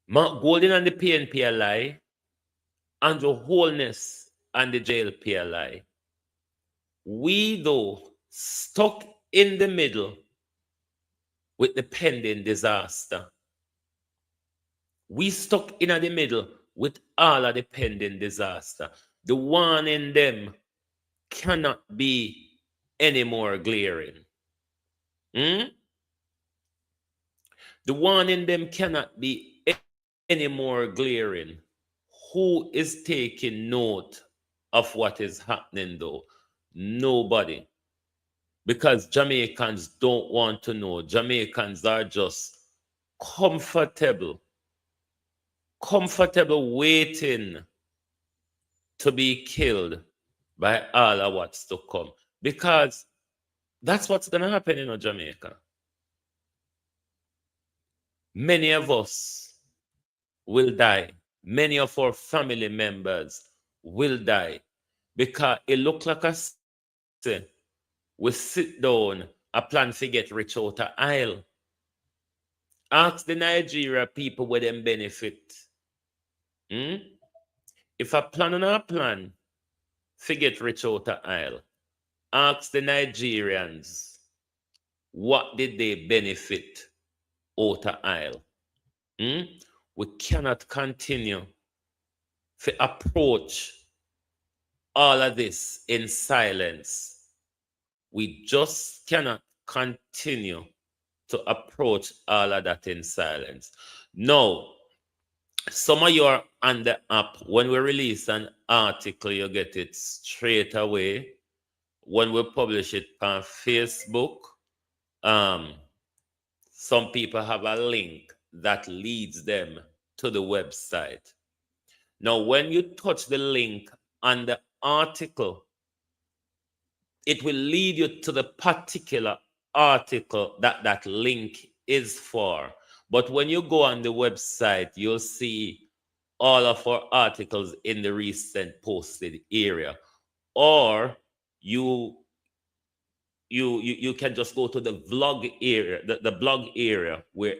Mark Golden and the PNP lie, Andrew Holness and the JLP lie. We, though, stuck in the middle with the pending disaster. We stuck in the middle with all of the pending disaster. The one in them cannot be any more glaring. The one in them cannot be any more glaring. Who is taking note of what is happening though? Nobody. Because Jamaicans don't want to know. Jamaicans are just comfortable waiting to be killed by all of what's to come. Because that's what's going to happen in Jamaica. Many of us will die. Many of our family members will die because it look like a we sit down a plan to get rich out of aisle. Ask the Nigeria people where them benefit. If a plan on a plan to get rich out of aisle, ask the Nigerians what did they benefit out of aisle. We cannot continue to approach all of this in silence. We just cannot continue to approach all of that in silence. Now, some of you are on the app. When we release an article, you get it straight away. When we publish it on Facebook, some people have a link that leads them to the website. Now, when you touch the link on the article, it will lead you to the particular article that link is for. But when you go on the website, you'll see all of our articles in the recent posted area. Or you can just go to the vlog area, the blog area where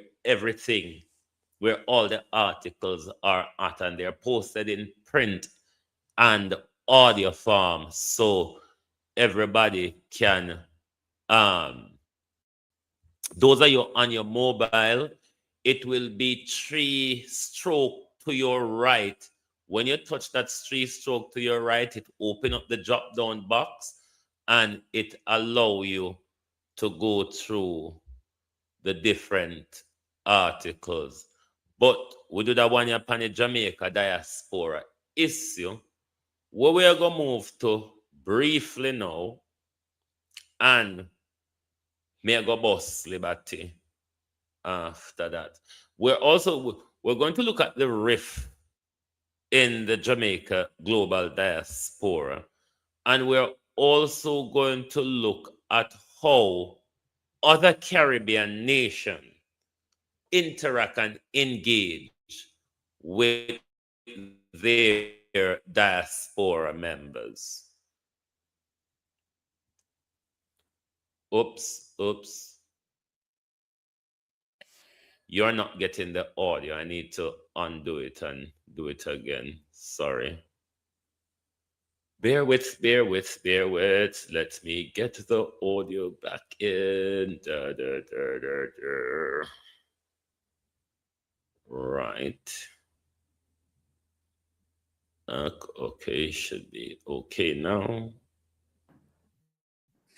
all the articles are at, and they're posted in print and audio form. So everybody can those are you on your mobile, it will be 3-stroke to your right. When you touch that 3-stroke to your right, it open up the drop down box and it allow you to go through the different articles. But we do that one upon the Jamaica diaspora issue, where we are going to move to briefly now, and may I go boss liberty after that. We're going to look at the rift in the Jamaica global diaspora, and we're also going to look at how other Caribbean nations interact and engage with their diaspora members. Oops. You're not getting the audio. I need to undo it and do it again. Sorry. Bear with. Let me get the audio back in. Right. Okay, should be okay now.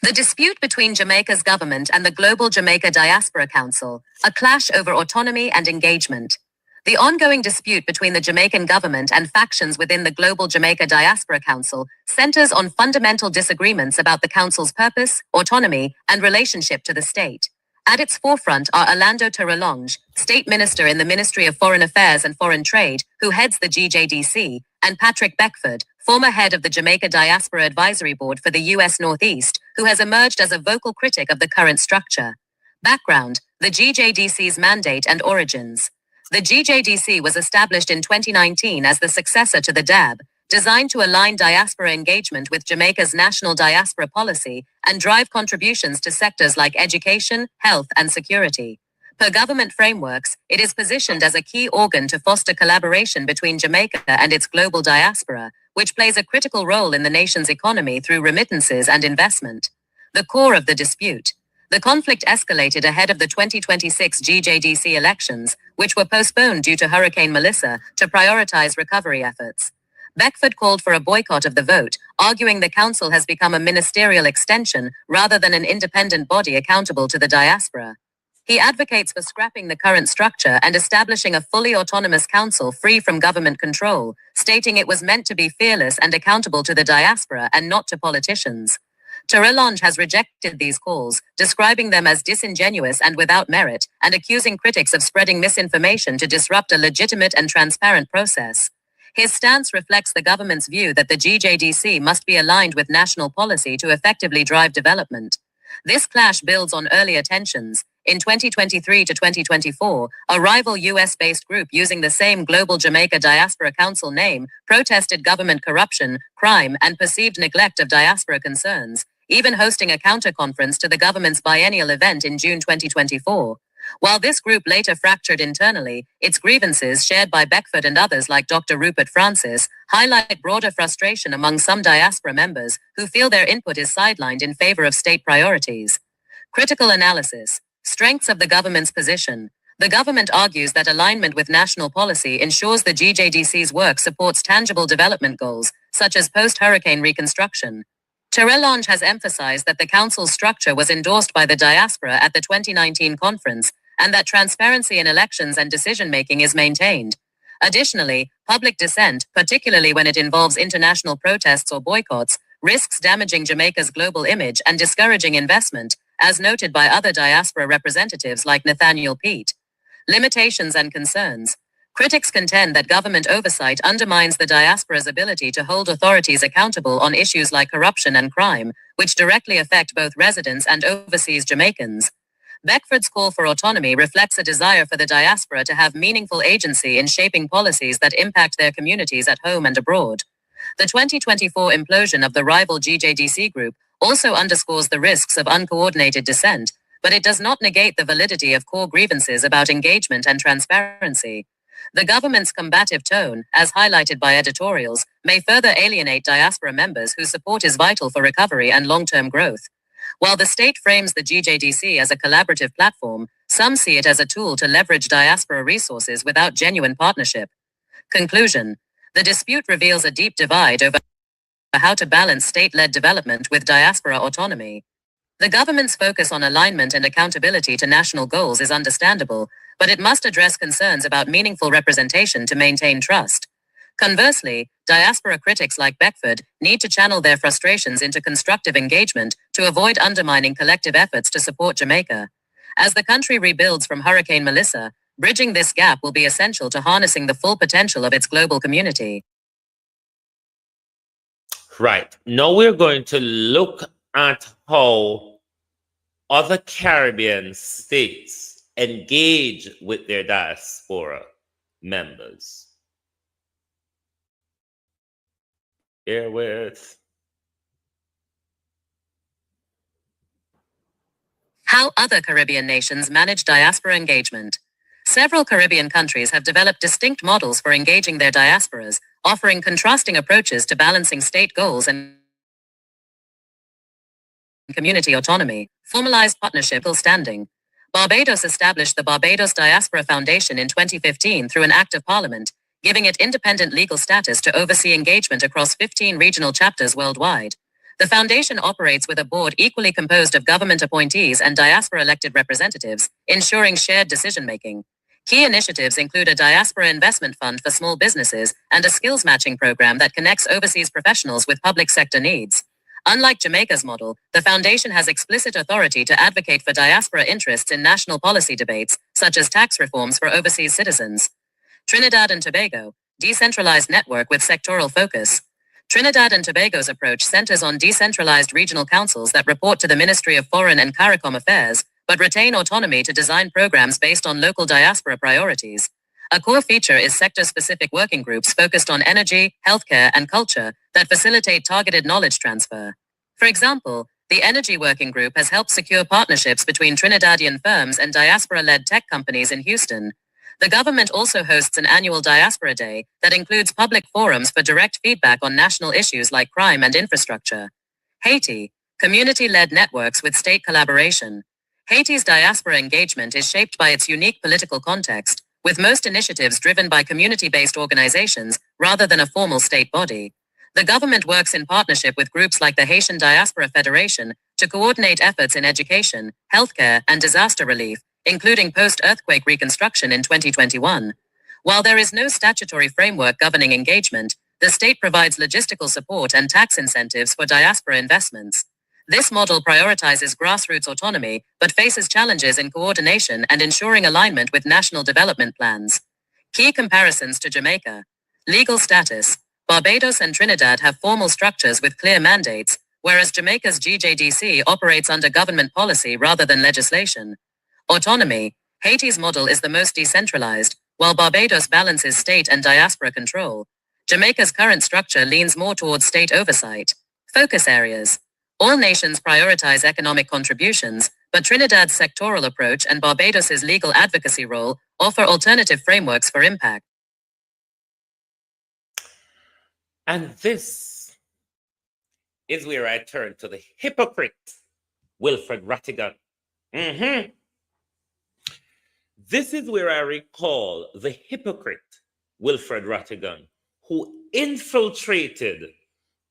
The dispute between Jamaica's government and the Global Jamaica Diaspora Council, a clash over autonomy and engagement. The ongoing dispute between the Jamaican government and factions within the Global Jamaica Diaspora Council centers on fundamental disagreements about the council's purpose, autonomy, and relationship to the state. At its forefront are Orlando Terrelonge, State Minister in the Ministry of Foreign Affairs and Foreign Trade, who heads the GJDC, and Patrick Beckford, former head of the Jamaica Diaspora Advisory Board for the U.S. Northeast, who has emerged as a vocal critic of the current structure. Background: the GJDC's mandate and origins. The GJDC was established in 2019 as the successor to the DAB, designed to align diaspora engagement with Jamaica's national diaspora policy and drive contributions to sectors like education, health, and security. Per government frameworks, it is positioned as a key organ to foster collaboration between Jamaica and its global diaspora, which plays a critical role in the nation's economy through remittances and investment. The core of the dispute. The conflict escalated ahead of the 2026 GJDC elections, which were postponed due to Hurricane Melissa, to prioritize recovery efforts. Beckford called for a boycott of the vote, arguing the council has become a ministerial extension rather than an independent body accountable to the diaspora. He advocates for scrapping the current structure and establishing a fully autonomous council free from government control, stating it was meant to be fearless and accountable to the diaspora and not to politicians. Terrelonge has rejected these calls, describing them as disingenuous and without merit, and accusing critics of spreading misinformation to disrupt a legitimate and transparent process. His stance reflects the government's view that the GJDC must be aligned with national policy to effectively drive development. This clash builds on earlier tensions. In 2023 to 2024, a rival US-based group using the same Global Jamaica Diaspora Council name protested government corruption, crime, and perceived neglect of diaspora concerns, even hosting a counter-conference to the government's biennial event in June 2024. While this group later fractured internally, its grievances, shared by Beckford and others like Dr. Rupert Francis, highlight broader frustration among some diaspora members who feel their input is sidelined in favor of state priorities. Critical analysis. Strengths of the government's position. The government argues that alignment with national policy ensures the GJDC's work supports tangible development goals, such as post-hurricane reconstruction. Terrelonge has emphasized that the council's structure was endorsed by the diaspora at the 2019 conference, and that transparency in elections and decision-making is maintained. Additionally, public dissent, particularly when it involves international protests or boycotts, risks damaging Jamaica's global image and discouraging investment, as noted by other diaspora representatives like Nathaniel Pete. Limitations and concerns. Critics contend that government oversight undermines the diaspora's ability to hold authorities accountable on issues like corruption and crime, which directly affect both residents and overseas Jamaicans. Beckford's call for autonomy reflects a desire for the diaspora to have meaningful agency in shaping policies that impact their communities at home and abroad. The 2024 implosion of the rival GJDC group also underscores the risks of uncoordinated dissent, but it does not negate the validity of core grievances about engagement and transparency. The government's combative tone, as highlighted by editorials, may further alienate diaspora members whose support is vital for recovery and long-term growth. While the state frames the GJDC as a collaborative platform, some see it as a tool to leverage diaspora resources without genuine partnership. Conclusion. The dispute reveals a deep divide over how to balance state-led development with diaspora autonomy. The government's focus on alignment and accountability to national goals is understandable, but it must address concerns about meaningful representation to maintain trust. Conversely, diaspora critics like Beckford need to channel their frustrations into constructive engagement to avoid undermining collective efforts to support Jamaica. As the country rebuilds from Hurricane Melissa, bridging this gap will be essential to harnessing the full potential of its global community. Right. Now we're going to look at how other Caribbean states engage with their diaspora members. Bear with. How other Caribbean nations manage diaspora engagement. Several Caribbean countries have developed distinct models for engaging their diasporas, offering contrasting approaches to balancing state goals and community autonomy. Formalized partnership standing. Barbados established the Barbados Diaspora Foundation in 2015 through an act of parliament, giving it independent legal status to oversee engagement across 15 regional chapters worldwide. The foundation operates with a board equally composed of government appointees and diaspora-elected representatives, ensuring shared decision-making. Key initiatives include a diaspora investment fund for small businesses and a skills matching program that connects overseas professionals with public sector needs. Unlike Jamaica's model, the foundation has explicit authority to advocate for diaspora interests in national policy debates, such as tax reforms for overseas citizens. Trinidad and Tobago, decentralized network with sectoral focus. Trinidad and Tobago's approach centers on decentralized regional councils that report to the Ministry of Foreign and CARICOM Affairs, but retain autonomy to design programs based on local diaspora priorities. A core feature is sector-specific working groups focused on energy, healthcare, and culture that facilitate targeted knowledge transfer. For example, the Energy Working Group has helped secure partnerships between Trinidadian firms and diaspora-led tech companies in Houston. The government also hosts an annual Diaspora Day that includes public forums for direct feedback on national issues like crime and infrastructure. Haiti, community-led networks with state collaboration. Haiti's diaspora engagement is shaped by its unique political context, with most initiatives driven by community-based organizations rather than a formal state body. The government works in partnership with groups like the Haitian Diaspora Federation to coordinate efforts in education, healthcare, and disaster relief, including post-earthquake reconstruction in 2021. While there is no statutory framework governing engagement, the state provides logistical support and tax incentives for diaspora investments. This model prioritizes grassroots autonomy, but faces challenges in coordination and ensuring alignment with national development plans. Key comparisons to Jamaica. Legal status. Barbados and Trinidad have formal structures with clear mandates, whereas Jamaica's GJDC operates under government policy rather than legislation. Autonomy. Haiti's model is the most decentralized, while Barbados balances state and diaspora control. Jamaica's current structure leans more towards state oversight. Focus areas. All nations prioritize economic contributions, but Trinidad's sectoral approach and Barbados's legal advocacy role offer alternative frameworks for impact. And this is where I turn to the hypocrite, Wilfred Rattigan. This is where I recall the hypocrite, Wilfred Rattigan, who infiltrated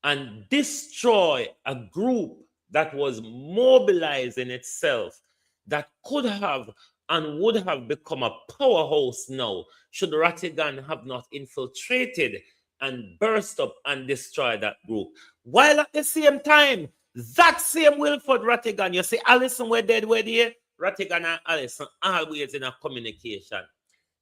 and destroyed a group that was mobilizing itself, that could have and would have become a powerhouse now, should Rattigan have not infiltrated and burst up and destroy that group. While at the same time, that same Wilfred Rattigan, you see, Allison were dead, were there? Rattigan and Allison always in a communication.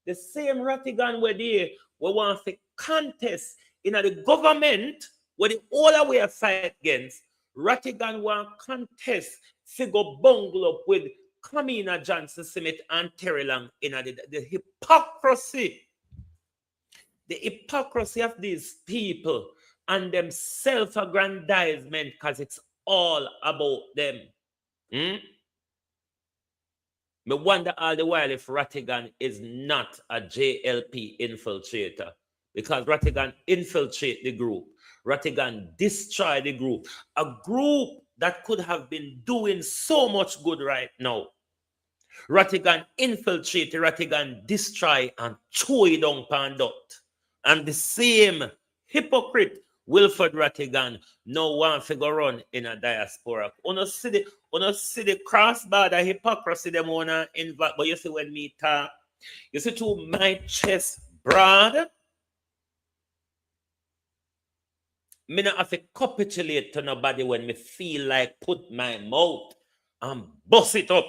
The same Rattigan were there, we want to contest in the government where the all way fight against. Rattigan want contest figure bungle up with Kamina Johnson Smith and Terry Long in the hypocrisy. The hypocrisy of these people and them self-aggrandizement, because it's all about them. Me wonder all the while if Rattigan is not a JLP infiltrator, because Rattigan infiltrate the group. Rattigan destroy the group. A group that could have been doing so much good right now. Rattigan infiltrate, Rattigan destroy and chew it down pan dot. And the same hypocrite Wilfred Rattigan no one figure run in a diaspora. Uno see the cross-border hypocrisy them wanna invite, but you see when me talk, you see to my chest broad, me not have to capitulate to nobody when me feel like put my mouth and bust it up.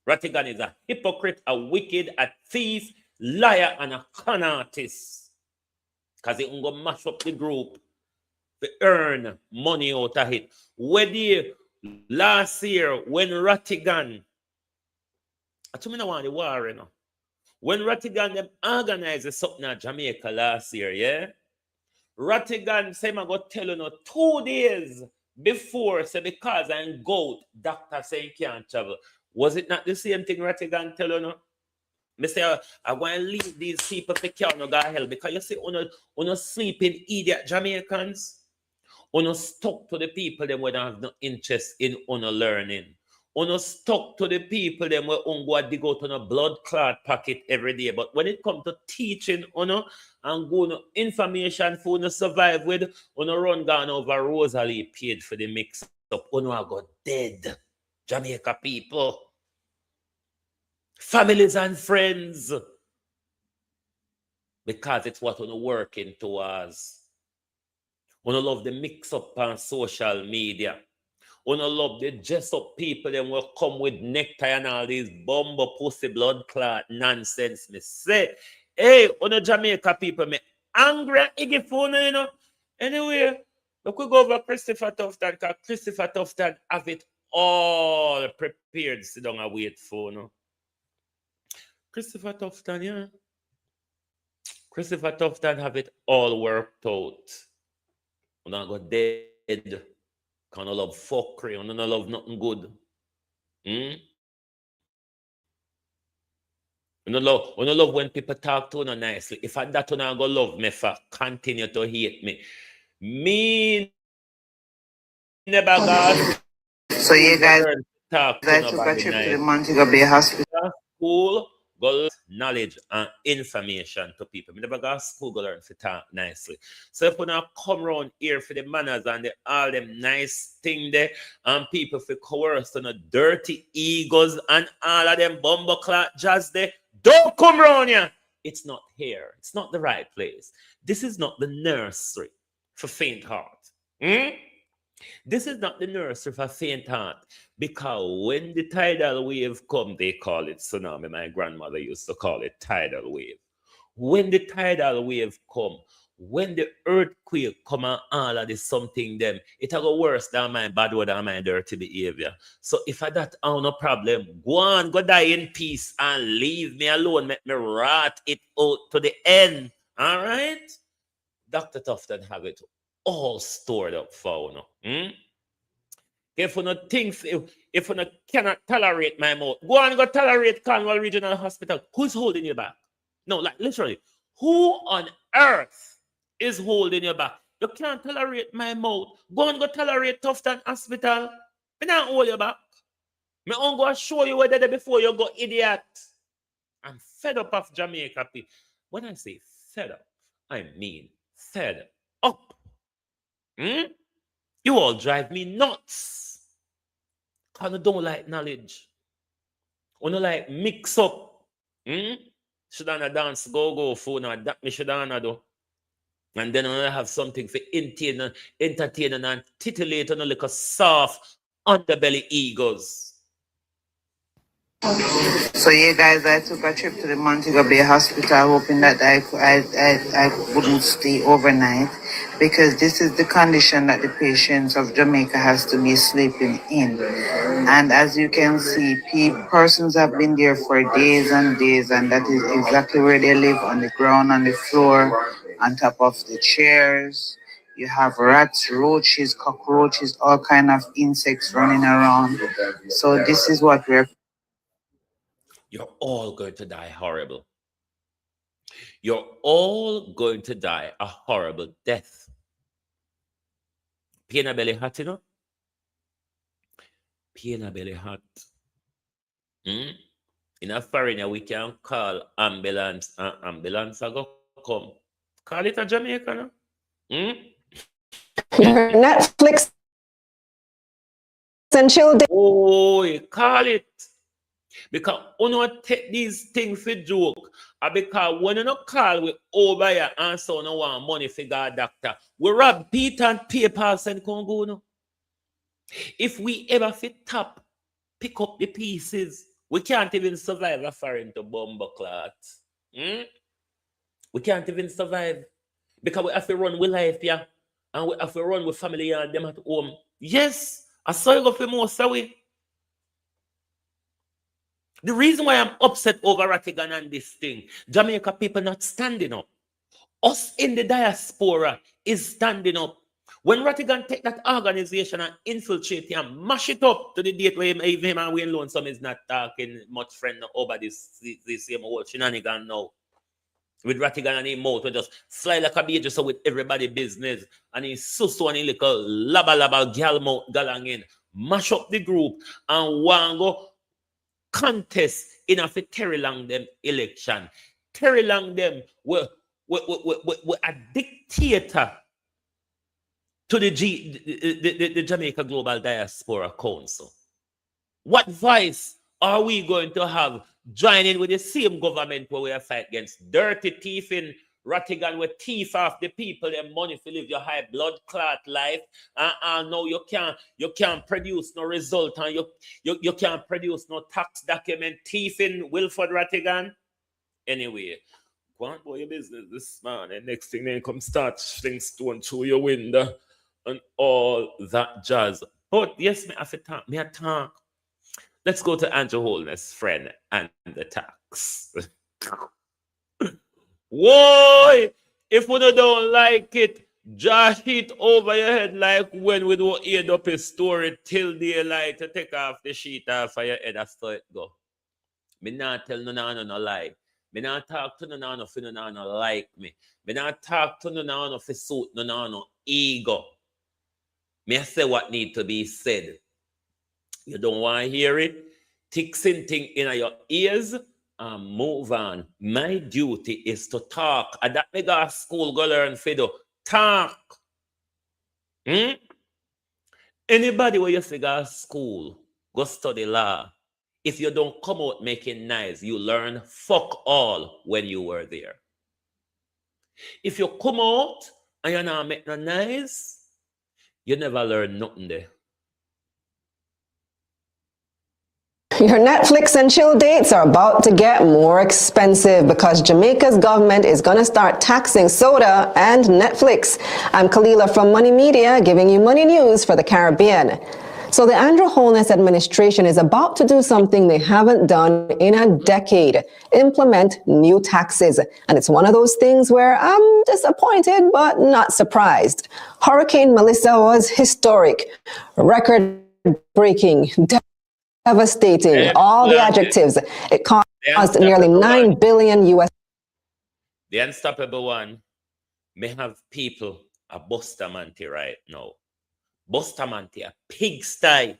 Rattigan is a hypocrite, a wicked, a thief, liar, and a con artist. Because he can go mash up the group to earn money out of it. Whether last year when Rattigan, I told me no want the war, you know. When Rattigan them organized something in Jamaica last year, yeah? Rattigan say I go tell you 2 days before, say because I'm goat, doctor saying can't travel. Was it not the same thing Rattigan tell you? Me say I want to leave these people for care no go hell, because you see on sleeping idiot Jamaicans, on stuck to the people them when have no interest in learning. Uno stuck to the people them where go dig out on a blood clot packet every day. But when it comes to teaching uno and go no information for uno survive with, uno run down over Rosalie paid for the mix up. Uno are got dead. Jamaica people. Families and friends. Because it's what uno working towards. Uno love the mix up on social media. Uno love the dress up people them will come with necktie and all these bumbo pussy blood clot nonsense. Me say, hey, uno Jamaica people, me angry and iggy phone, you know. Anyway, we could go over Christopher Tufton, because Christopher Tufton have it all prepared. Sit down and wait for no. Christopher Tufton, yeah. Christopher Tufton have it all worked out. Uno go dead. Can I love fuckery? I don't love nothing good. I don't love when people talk to you nicely. If I that you go love me for continue to hate me. Me never got. So you guys talk I took a trip to the Montego Bay Hospital. School, go knowledge and information to people. Me never got to school go learn to talk nicely. So if you now come around here for the manners and all them nice thing there, and people for coerce on the dirty egos and all of them bumbo clot jazz there, don't come around here. It's not here. It's not the right place. This is not the nursery for faint heart. This is not the nursery for faint heart, because when the tidal wave come, they call it tsunami. My grandmother used to call it tidal wave. When the tidal wave come, when the earthquake come and all of this something them, it will go worse than my bad word and my dirty behavior. So if I that no problem, go on, go die in peace and leave me alone. Make me rat it out to the end. All right? Dr. Tufton have it all stored up for you. If you not think, if you not cannot tolerate my mouth, go and go tolerate Cornwall Regional Hospital. Who's holding you back? No, like literally, who on earth is holding you back? You can't tolerate my mouth. Go and go tolerate Tufton Hospital. Me not hold you back. Me on go show you where they before you go, idiot. I'm fed up of Jamaica people. When I say fed up, I mean fed up. You all drive me nuts. Because I don't like knowledge. I don't like mix up. Should I dance, go, phone, or that me should I do. And then I have something for entertaining and titillate on like a soft underbelly egos. So you guys, I took a trip to the Montego Bay Hospital, hoping that I wouldn't stay overnight, because this is the condition that the patients of Jamaica has to be sleeping in. And as you can see, persons have been there for days and days, and that is exactly where they live, on the ground, on the floor, on top of the chairs. You have rats, roaches, cockroaches, all kind of insects running around. So this is what we're... You're all going to die horrible. You're all going to die a horrible death. Pain a belly hot, you know? Pain a belly hot. In a foreigner, we can call ambulance, and ambulance will go come. Call it a Jamaica, no? Netflix and chill. Oh, you call it. Because you don't take these things for joke. Because when you don't call we over here and so no want money for God doctor, we rob Peter and PayPal and Congo. No? If we ever fit top, pick up the pieces, we can't even survive a foreign to bomber clot. We can't even survive. Because we have to run with life, yeah. And we have to run with family and them at home. Yes, I saw you go for more away. The reason why I'm upset over Rattigan and this thing, Jamaica people not standing up. Us in the diaspora is standing up. When Rattigan take that organization and infiltrate it and mash it up to the date where him and Wayne Lonesome is not talking much friend over this same old shenanigan now. With Rattigan and his mouth, we just fly like a bee just with everybody business. And he's so and he little laba gal mouth galangin. mash up the group, and want go contest in a Terry Lang them election. Terry Lang them were a dictator to the Jamaica Global Diaspora Council. What voice are we going to have joining with the same government where we are fight against dirty thief in Rattigan, with thief off the people and money to live your high blood clot life, and now you can't produce no result, and you can't produce no tax document, thief in Wilford Rattigan. Anyway, go on about your business this man, and next thing they come start fling stone through your window and all that jazz. But yes, me have to talk. Me a talk. Let's go to Andrew Holness, friend, and the tax. Whoa! If we don't like it, just hit over your head like when we do aid up a story till daylight to take off the sheet off of your head as so it go. Me not tell no lie. Me not talk to no for no like me. Me not talk to no for suit no ego. Me say what need to be said. You don't want to hear it? Take something in your ears and move on. My duty is to talk. And that me go to school, go learn Fido. Talk. Anybody where you say go to school, go study law. If you don't come out making noise, you learn fuck all when you were there. If you come out and you not make no noise, you never learn nothing there. Your Netflix and chill dates are about to get more expensive because Jamaica's government is going to start taxing soda and Netflix. I'm Kalila from Money Media, giving you money news for the Caribbean. So the Andrew Holness administration is about to do something they haven't done in a decade: implement new taxes. And it's one of those things where I'm disappointed but not surprised. Hurricane Melissa was historic, record-breaking, devastating, all the adjectives. It caused nearly $9 billion US. The unstoppable one may have people a Bustamante right now. Bustamante, a pigsty.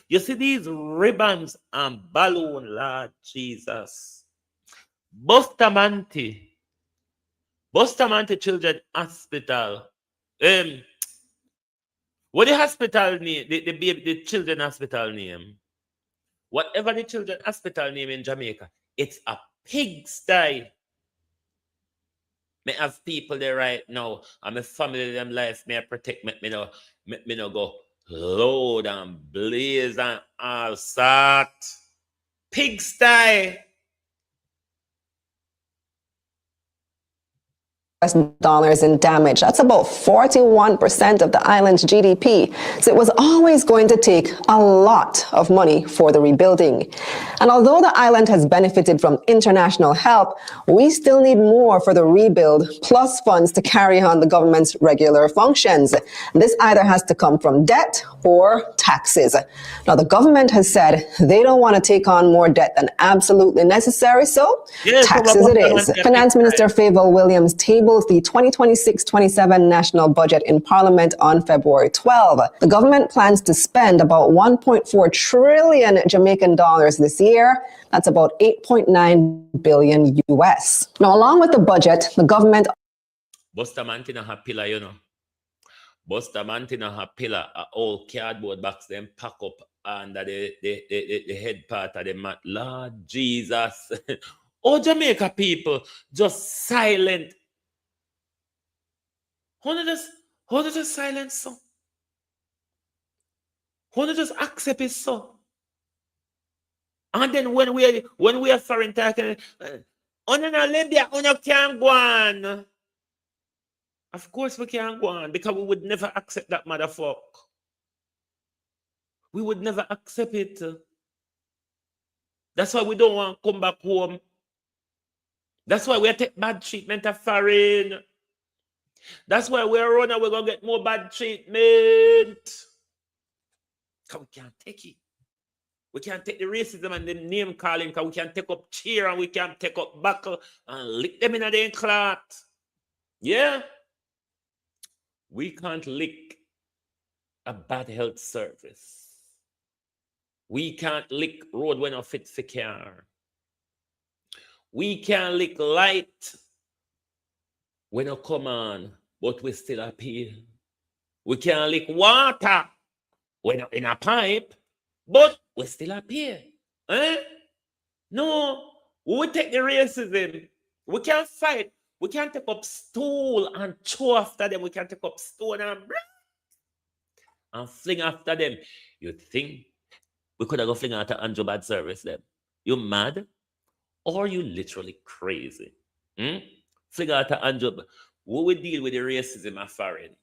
You see these ribbons and balloon, Lord Jesus. Bustamante Children Hospital. What the hospital name? The children hospital name. Whatever the children hospital name in Jamaica, it's a pigsty. Me have people there right now, and my family them life may protect me no go load and blaze and all sort. Pigsty. Dollars in damage. That's about 41% of the island's GDP. So it was always going to take a lot of money for the rebuilding. And although the island has benefited from international help, we still need more for the rebuild, plus funds to carry on the government's regular functions. This either has to come from debt or taxes. Now, the government has said they don't want to take on more debt than absolutely necessary, so taxes it is. Finance Minister Favour Williams tabled the 2026-27 national budget in Parliament on February 12. The government plans to spend about 1.4 trillion Jamaican dollars this year. That's about 8.9 billion US. Now, along with the budget, the government... Bustamante na ha pillar, you know. Bustamante na ha pillar, a old cardboard box, them pack up under the head part of the mat. Lord Jesus. Oh, Jamaica people, just silent. How did just silence so? How did just accept it so? And then when we are foreign talking, on Libya, on can't go on. Of course we can't go on because we would never accept that motherfucker. We would never accept it. That's why we don't want to come back home. That's why we take bad treatment of foreign. That's why we're running, we're going to get more bad treatment. Because we can't take it. We can't take the racism and the name calling because we can't take up cheer and we can't take up buckle and lick them in a damn clot. Yeah? We can't lick a bad health service. We can't lick road when not fit for car. We can't lick light when not come on, but we still appear. We can't lick water when not in a pipe, but we still appear. Eh? No, we will take the racism. We can't fight. We can't take up stool and throw after them. We can't take up stone and fling after them. You think we could have go fling after Andrew bad service them? You mad? Or you literally crazy? Fling after Andrew. We will deal with the racism of foreign.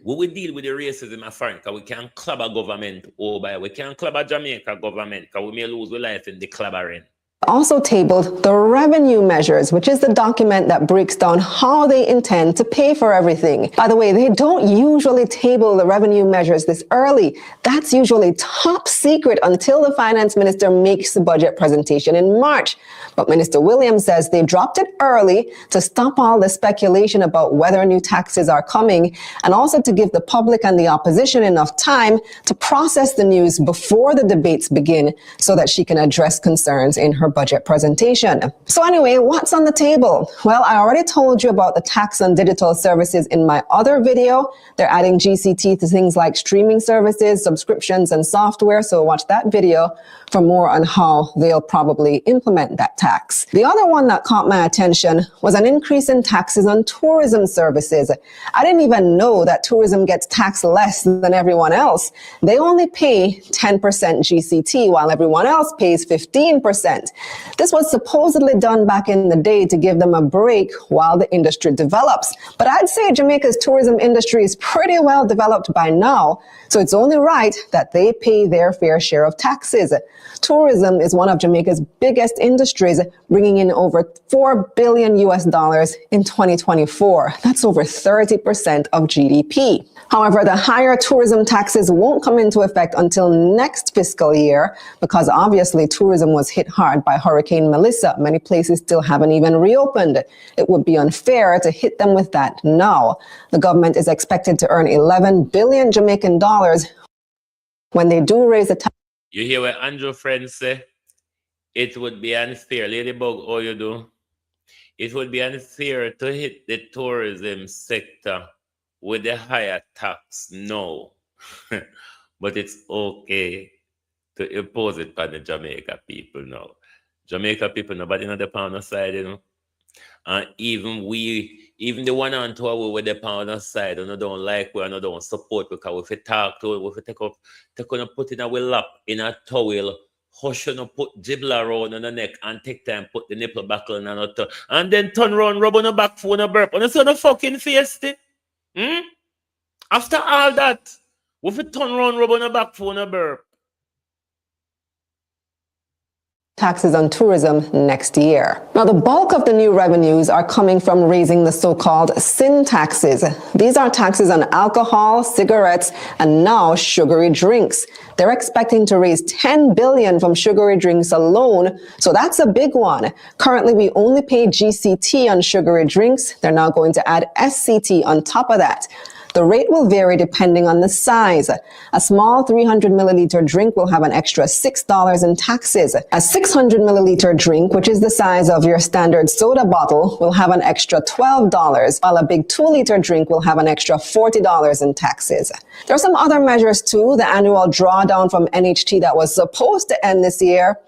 We will deal with the racism of foreign because we can't club a government over. We can't club a Jamaica government because we may lose our life in the clubbering. Also tabled the revenue measures, which is the document that breaks down how they intend to pay for everything. By the way, they don't usually table the revenue measures this early. That's usually top secret until the finance minister makes the budget presentation in March. But Minister Williams says they dropped it early to stop all the speculation about whether new taxes are coming, and also to give the public and the opposition enough time to process the news before the debates begin so that she can address concerns in her budget presentation. So anyway, what's on the table? Well, I already told you about the tax on digital services in my other video. They're adding GCT to things like streaming services, subscriptions, and software. So watch that video for more on how they'll probably implement that tax. The other one that caught my attention was an increase in taxes on tourism services. I didn't even know that tourism gets taxed less than everyone else. They only pay 10% GCT while everyone else pays 15%. This was supposedly done back in the day to give them a break while the industry develops. But I'd say Jamaica's tourism industry is pretty well developed by now, so it's only right that they pay their fair share of taxes. Tourism is one of Jamaica's biggest industries, bringing in over $4 billion in 2024. That's over 30% of GDP. However, the higher tourism taxes won't come into effect until next fiscal year because obviously tourism was hit hard by Hurricane Melissa. Many places still haven't even reopened. It would be unfair to hit them with that now. The government is expected to earn 11 billion Jamaican dollars when they do raise the tax. You hear what Andrew friends say? It would be unfair. Ladybug, all you do? It would be unfair to hit the tourism sector with the higher tax. No. But it's okay to impose it on the Jamaica people now. Jamaica people, nobody on the pound side, you know. And even the one on tour with the pound side, and don't like we and don't support because if we talk to it, if we take on put in our lap in a towel, hush and put gibla around on the neck and take time put the nipple back on another and then turn around, rub on the back for a burp. And it's on a fucking face. After all that, if we turn around, rub on the back for a burp. Taxes on tourism next year. Now, the bulk of the new revenues are coming from raising the so-called sin taxes. These are taxes on alcohol, cigarettes, and now sugary drinks. They're expecting to raise 10 billion from sugary drinks alone, so that's a big one. Currently, we only pay GCT on sugary drinks. They're now going to add SCT on top of that. The rate will vary depending on the size. A small 300 milliliter drink will have an extra $6 in taxes. A 600 milliliter drink, which is the size of your standard soda bottle, will have an extra $12, while a big 2-liter drink will have an extra $40 in taxes. There are some other measures too. The annual drawdown from NHT that was supposed to end this year,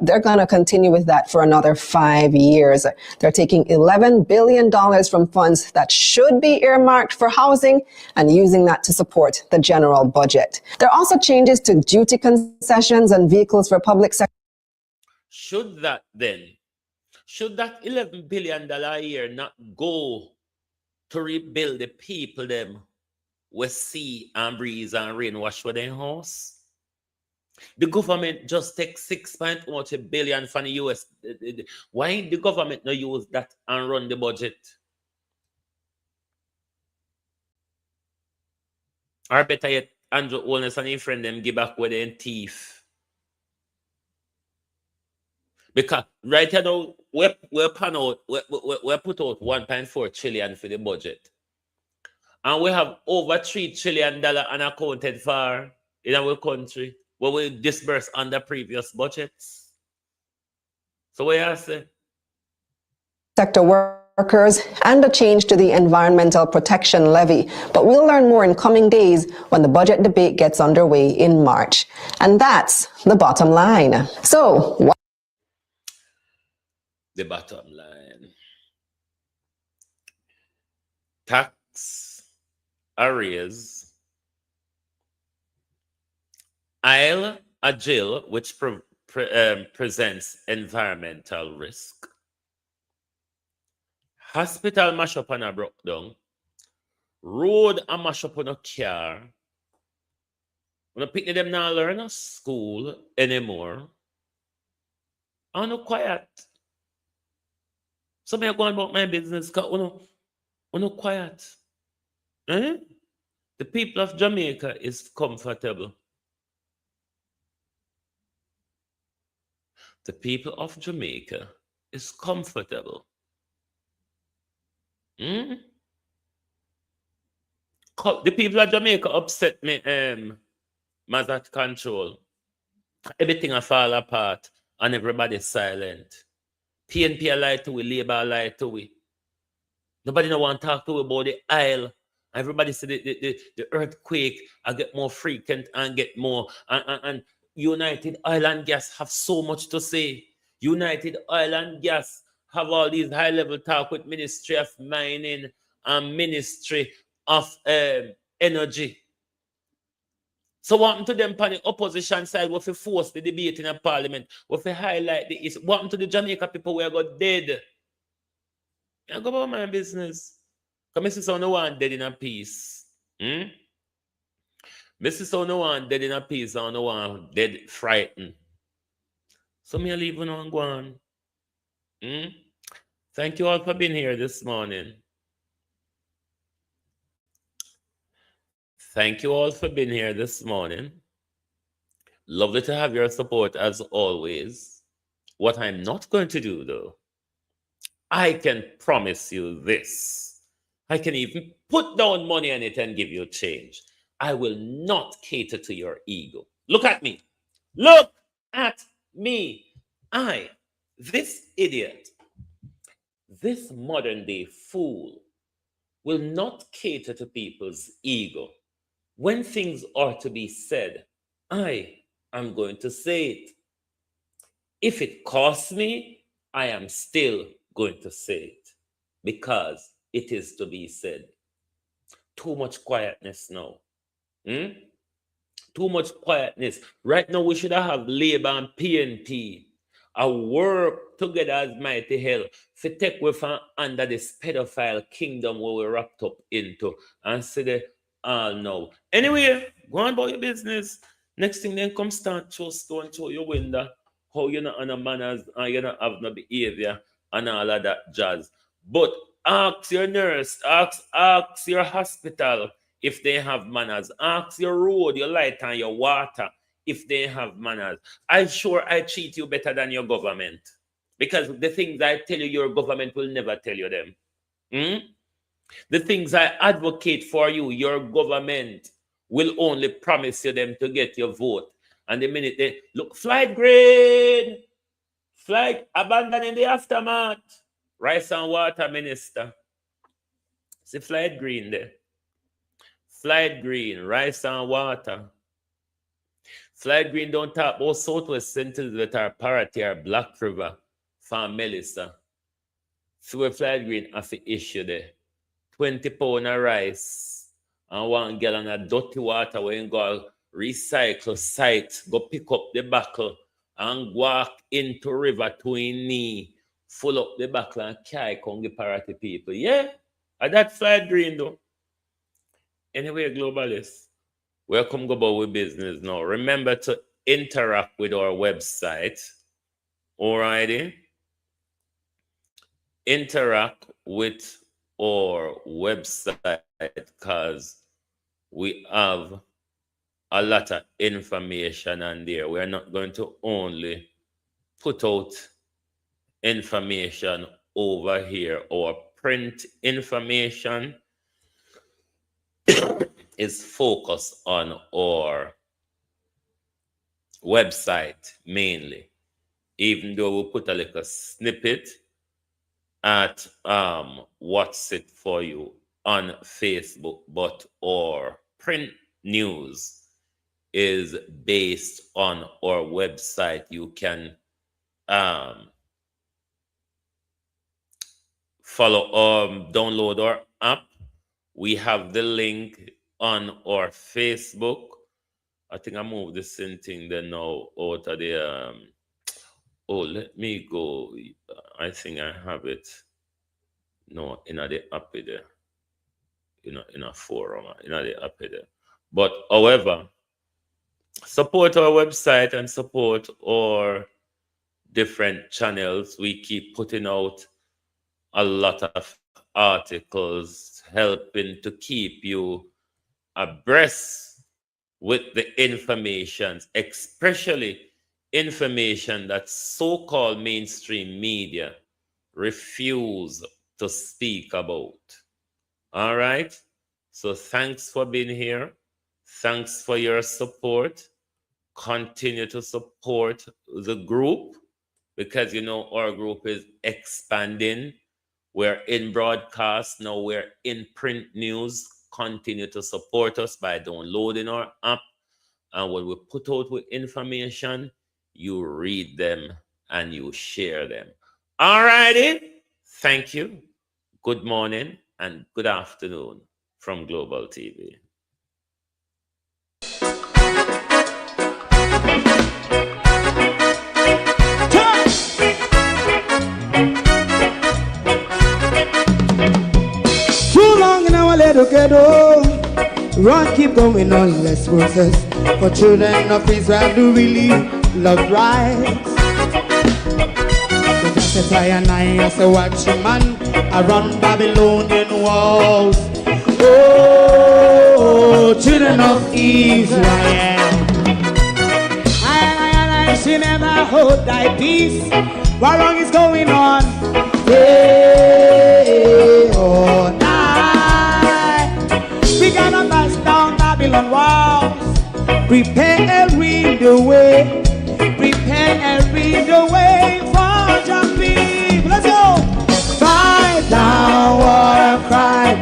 they're going to continue with that for another 5 years. They're taking $11 billion from funds that should be earmarked for housing and using that to support the general budget. There are also changes to duty concessions and vehicles for public sector. Should that $11 billion a year not go to rebuild the people them with sea and breeze and rain wash with their house? The government just take 6.1 billion from the US. Why the government not use that and run the budget? Or better yet, Andrew Holness and his friend them give back with their teeth. Because right now, we put out 1.4 trillion for the budget. And we have over $3 trillion unaccounted for in our country. what we disbursed under previous budgets. So what you say? Sector workers and a change to the Environmental Protection Levy. But we'll learn more in coming days when the budget debate gets underway in March. And that's the bottom line. So, what? The bottom line. Tax arrears. Aisle a jail which presents environmental risk. Hospital mash up and a broke down. Road a mash up on a car. When I pick them now learn a school anymore. I'm not quiet. So me go on about my business because I'm not quiet. Eh? The people of Jamaica is comfortable. The people of Jamaica is comfortable. The people of Jamaica upset me, Mazat control. Everything I fall apart and everybody's silent. PNP lied to we, Labour lied to we. Nobody no want to talk to we about the aisle. Everybody said the earthquake I get more frequent and get more and United Oil and Gas have so much to say. United Oil and Gas have all these high-level talk with Ministry of Mining and Ministry of Energy. So what happened to them on the opposition side? What if force the debate in a parliament? What if highlight the issue? What happened to the Jamaica people where got dead? I go about my business. Because Mrs. So no one dead in a peace. Mrs. So no one dead in a peace or no one dead frightened. So me leave on and go on. Thank you all for being here this morning. Thank you all for being here this morning. Lovely to have your support as always. What I'm not going to do though, I can promise you this. I can even put down money on it and give you change. I will not cater to your ego. Look at me. Look at me. This idiot, this modern day fool, will not cater to people's ego. When things are to be said, I am going to say it. If it costs me, I am still going to say it because it is to be said. Too much quietness now. Too much quietness. Right now, we should have Labour and PNP work together as mighty hell to take away from under this pedophile kingdom where we're wrapped up into and say the all now. Anyway, go on about your business. Next thing then come start show your window how you're not on a manners and you not have no behavior and all of that jazz. But ask your nurse, ask your hospital if they have manners. Ask your road, your light and your water if they have manners. I'm sure I treat you better than your government. Because the things I tell you, your government will never tell you them. The things I advocate for you, your government will only promise you them to get your vote. And the minute they look, flight grade, flight abandoned in the aftermath. Rice and water minister. See flight green there. Flight green, rice and water. Flight green don't talk about Southwest Centers that are Parity or Black River from Melissa. So flight green have to issue there. 20 pounds of rice and 1 gallon of dirty water when you go recycle site, go pick up the buckle and walk into river to in knee, full up the buckle and carry on the Parity people. Yeah, and that's flight green though. Anyway, globalists, welcome go about with business now. Remember to interact with our website. Alrighty? Interact with our website because we have a lot of information on there. We're not going to only put out information over here. Our print information is focused on our website mainly, even though we'll put a little snippet at what's it for you on Facebook, but our print news is based on our website. You can download our app. We have the link on our Facebook. I think I moved this thing then now out of the let me go. I think I have it. No, in the app there. In a forum, in the app there. But however, support our website and support our different channels. We keep putting out a lot of articles helping to keep you abreast with the information, especially information that so-called mainstream media refuse to speak about. All right? So thanks for being here. Thanks for your support. Continue to support the group because, our group is expanding. We're in broadcast. Now we're in print news. Continue to support us by downloading our app. And when we put out with information, you read them and you share them. All righty. Thank you. Good morning and good afternoon from Global TV. Too long in our little ghetto, run keep going on, let's process. For children of Israel do really love rights. So just as I and I as a watching man, I run Babylonian walls. Oh, children of Israel, I should never hold thy peace. What wrong is going on? Day or night, we gotta bust down Babylon walls. Prepare the way, prepare the way for your people. Let's go. Fight down war and crime,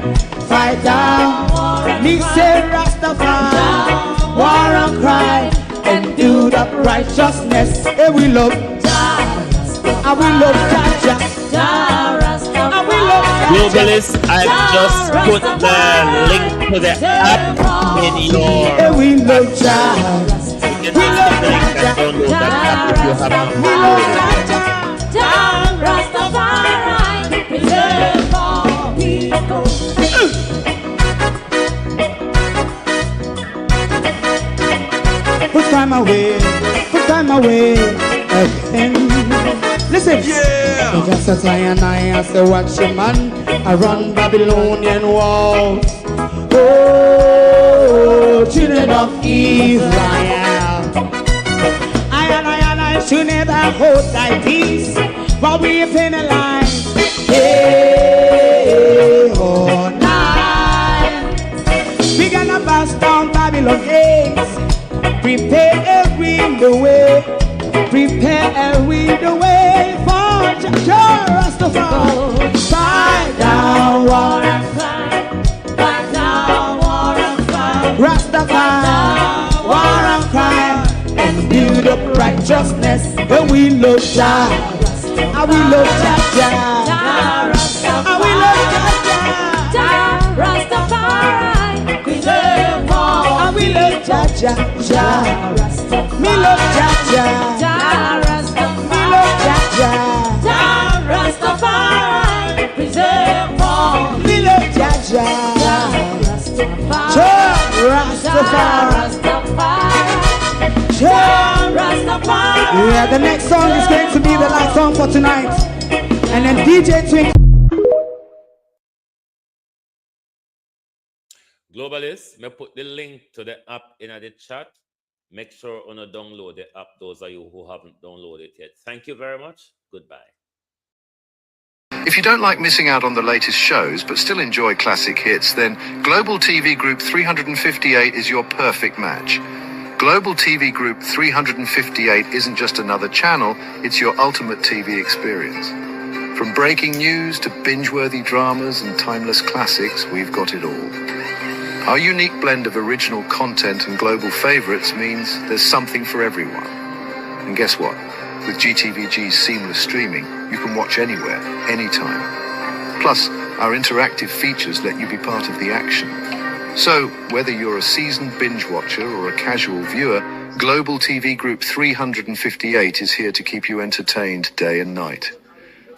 fight down war. Me say Rastafari, war and crime, and do the righteousness. And we love, and we love Jaja. Globalists, I've just put the link to the app in your. And we love Jaja. You can just link and download that app if you haven't Put time away again. Listen, yeah. Just as I and I as a watching man, I run Babylonian walls. Oh, children of Israel, I and I should never hold thy peace while we penalize. Day or night, we gonna bust down Babylon gates. Prepare the way, prepare the way for Rastafari. Fight down war and crime, fight down war and crime. Rastafari, war and crime, and build up righteousness. And we love Jah, and we love Jah, and we love Jah, Rastafari, preserve all, and we love Jah, me love Jah, me love Jah, Rastafari, preserve all, me love Jah, Rastafari. Yeah, the next song is going to be the last song for tonight, and then DJ Twink. Globalists, may put the link to the app in the chat. Make sure you download the app, those of you who haven't downloaded it yet. Thank you very much. Goodbye. If you don't like missing out on the latest shows but still enjoy classic hits, then Global TV Group 358 is your perfect match. Global TV Group 358 isn't just another channel, it's your ultimate TV experience. From breaking news to binge-worthy dramas and timeless classics, we've got it all. Our unique blend of original content and global favorites means there's something for everyone. And guess what? With GTVG's seamless streaming, you can watch anywhere, anytime. Plus, our interactive features let you be part of the action. So, whether you're a seasoned binge watcher or a casual viewer, Global TV Group 358 is here to keep you entertained day and night.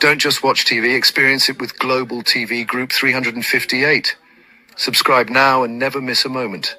Don't just watch TV, experience it with Global TV Group 358. Subscribe now and never miss a moment.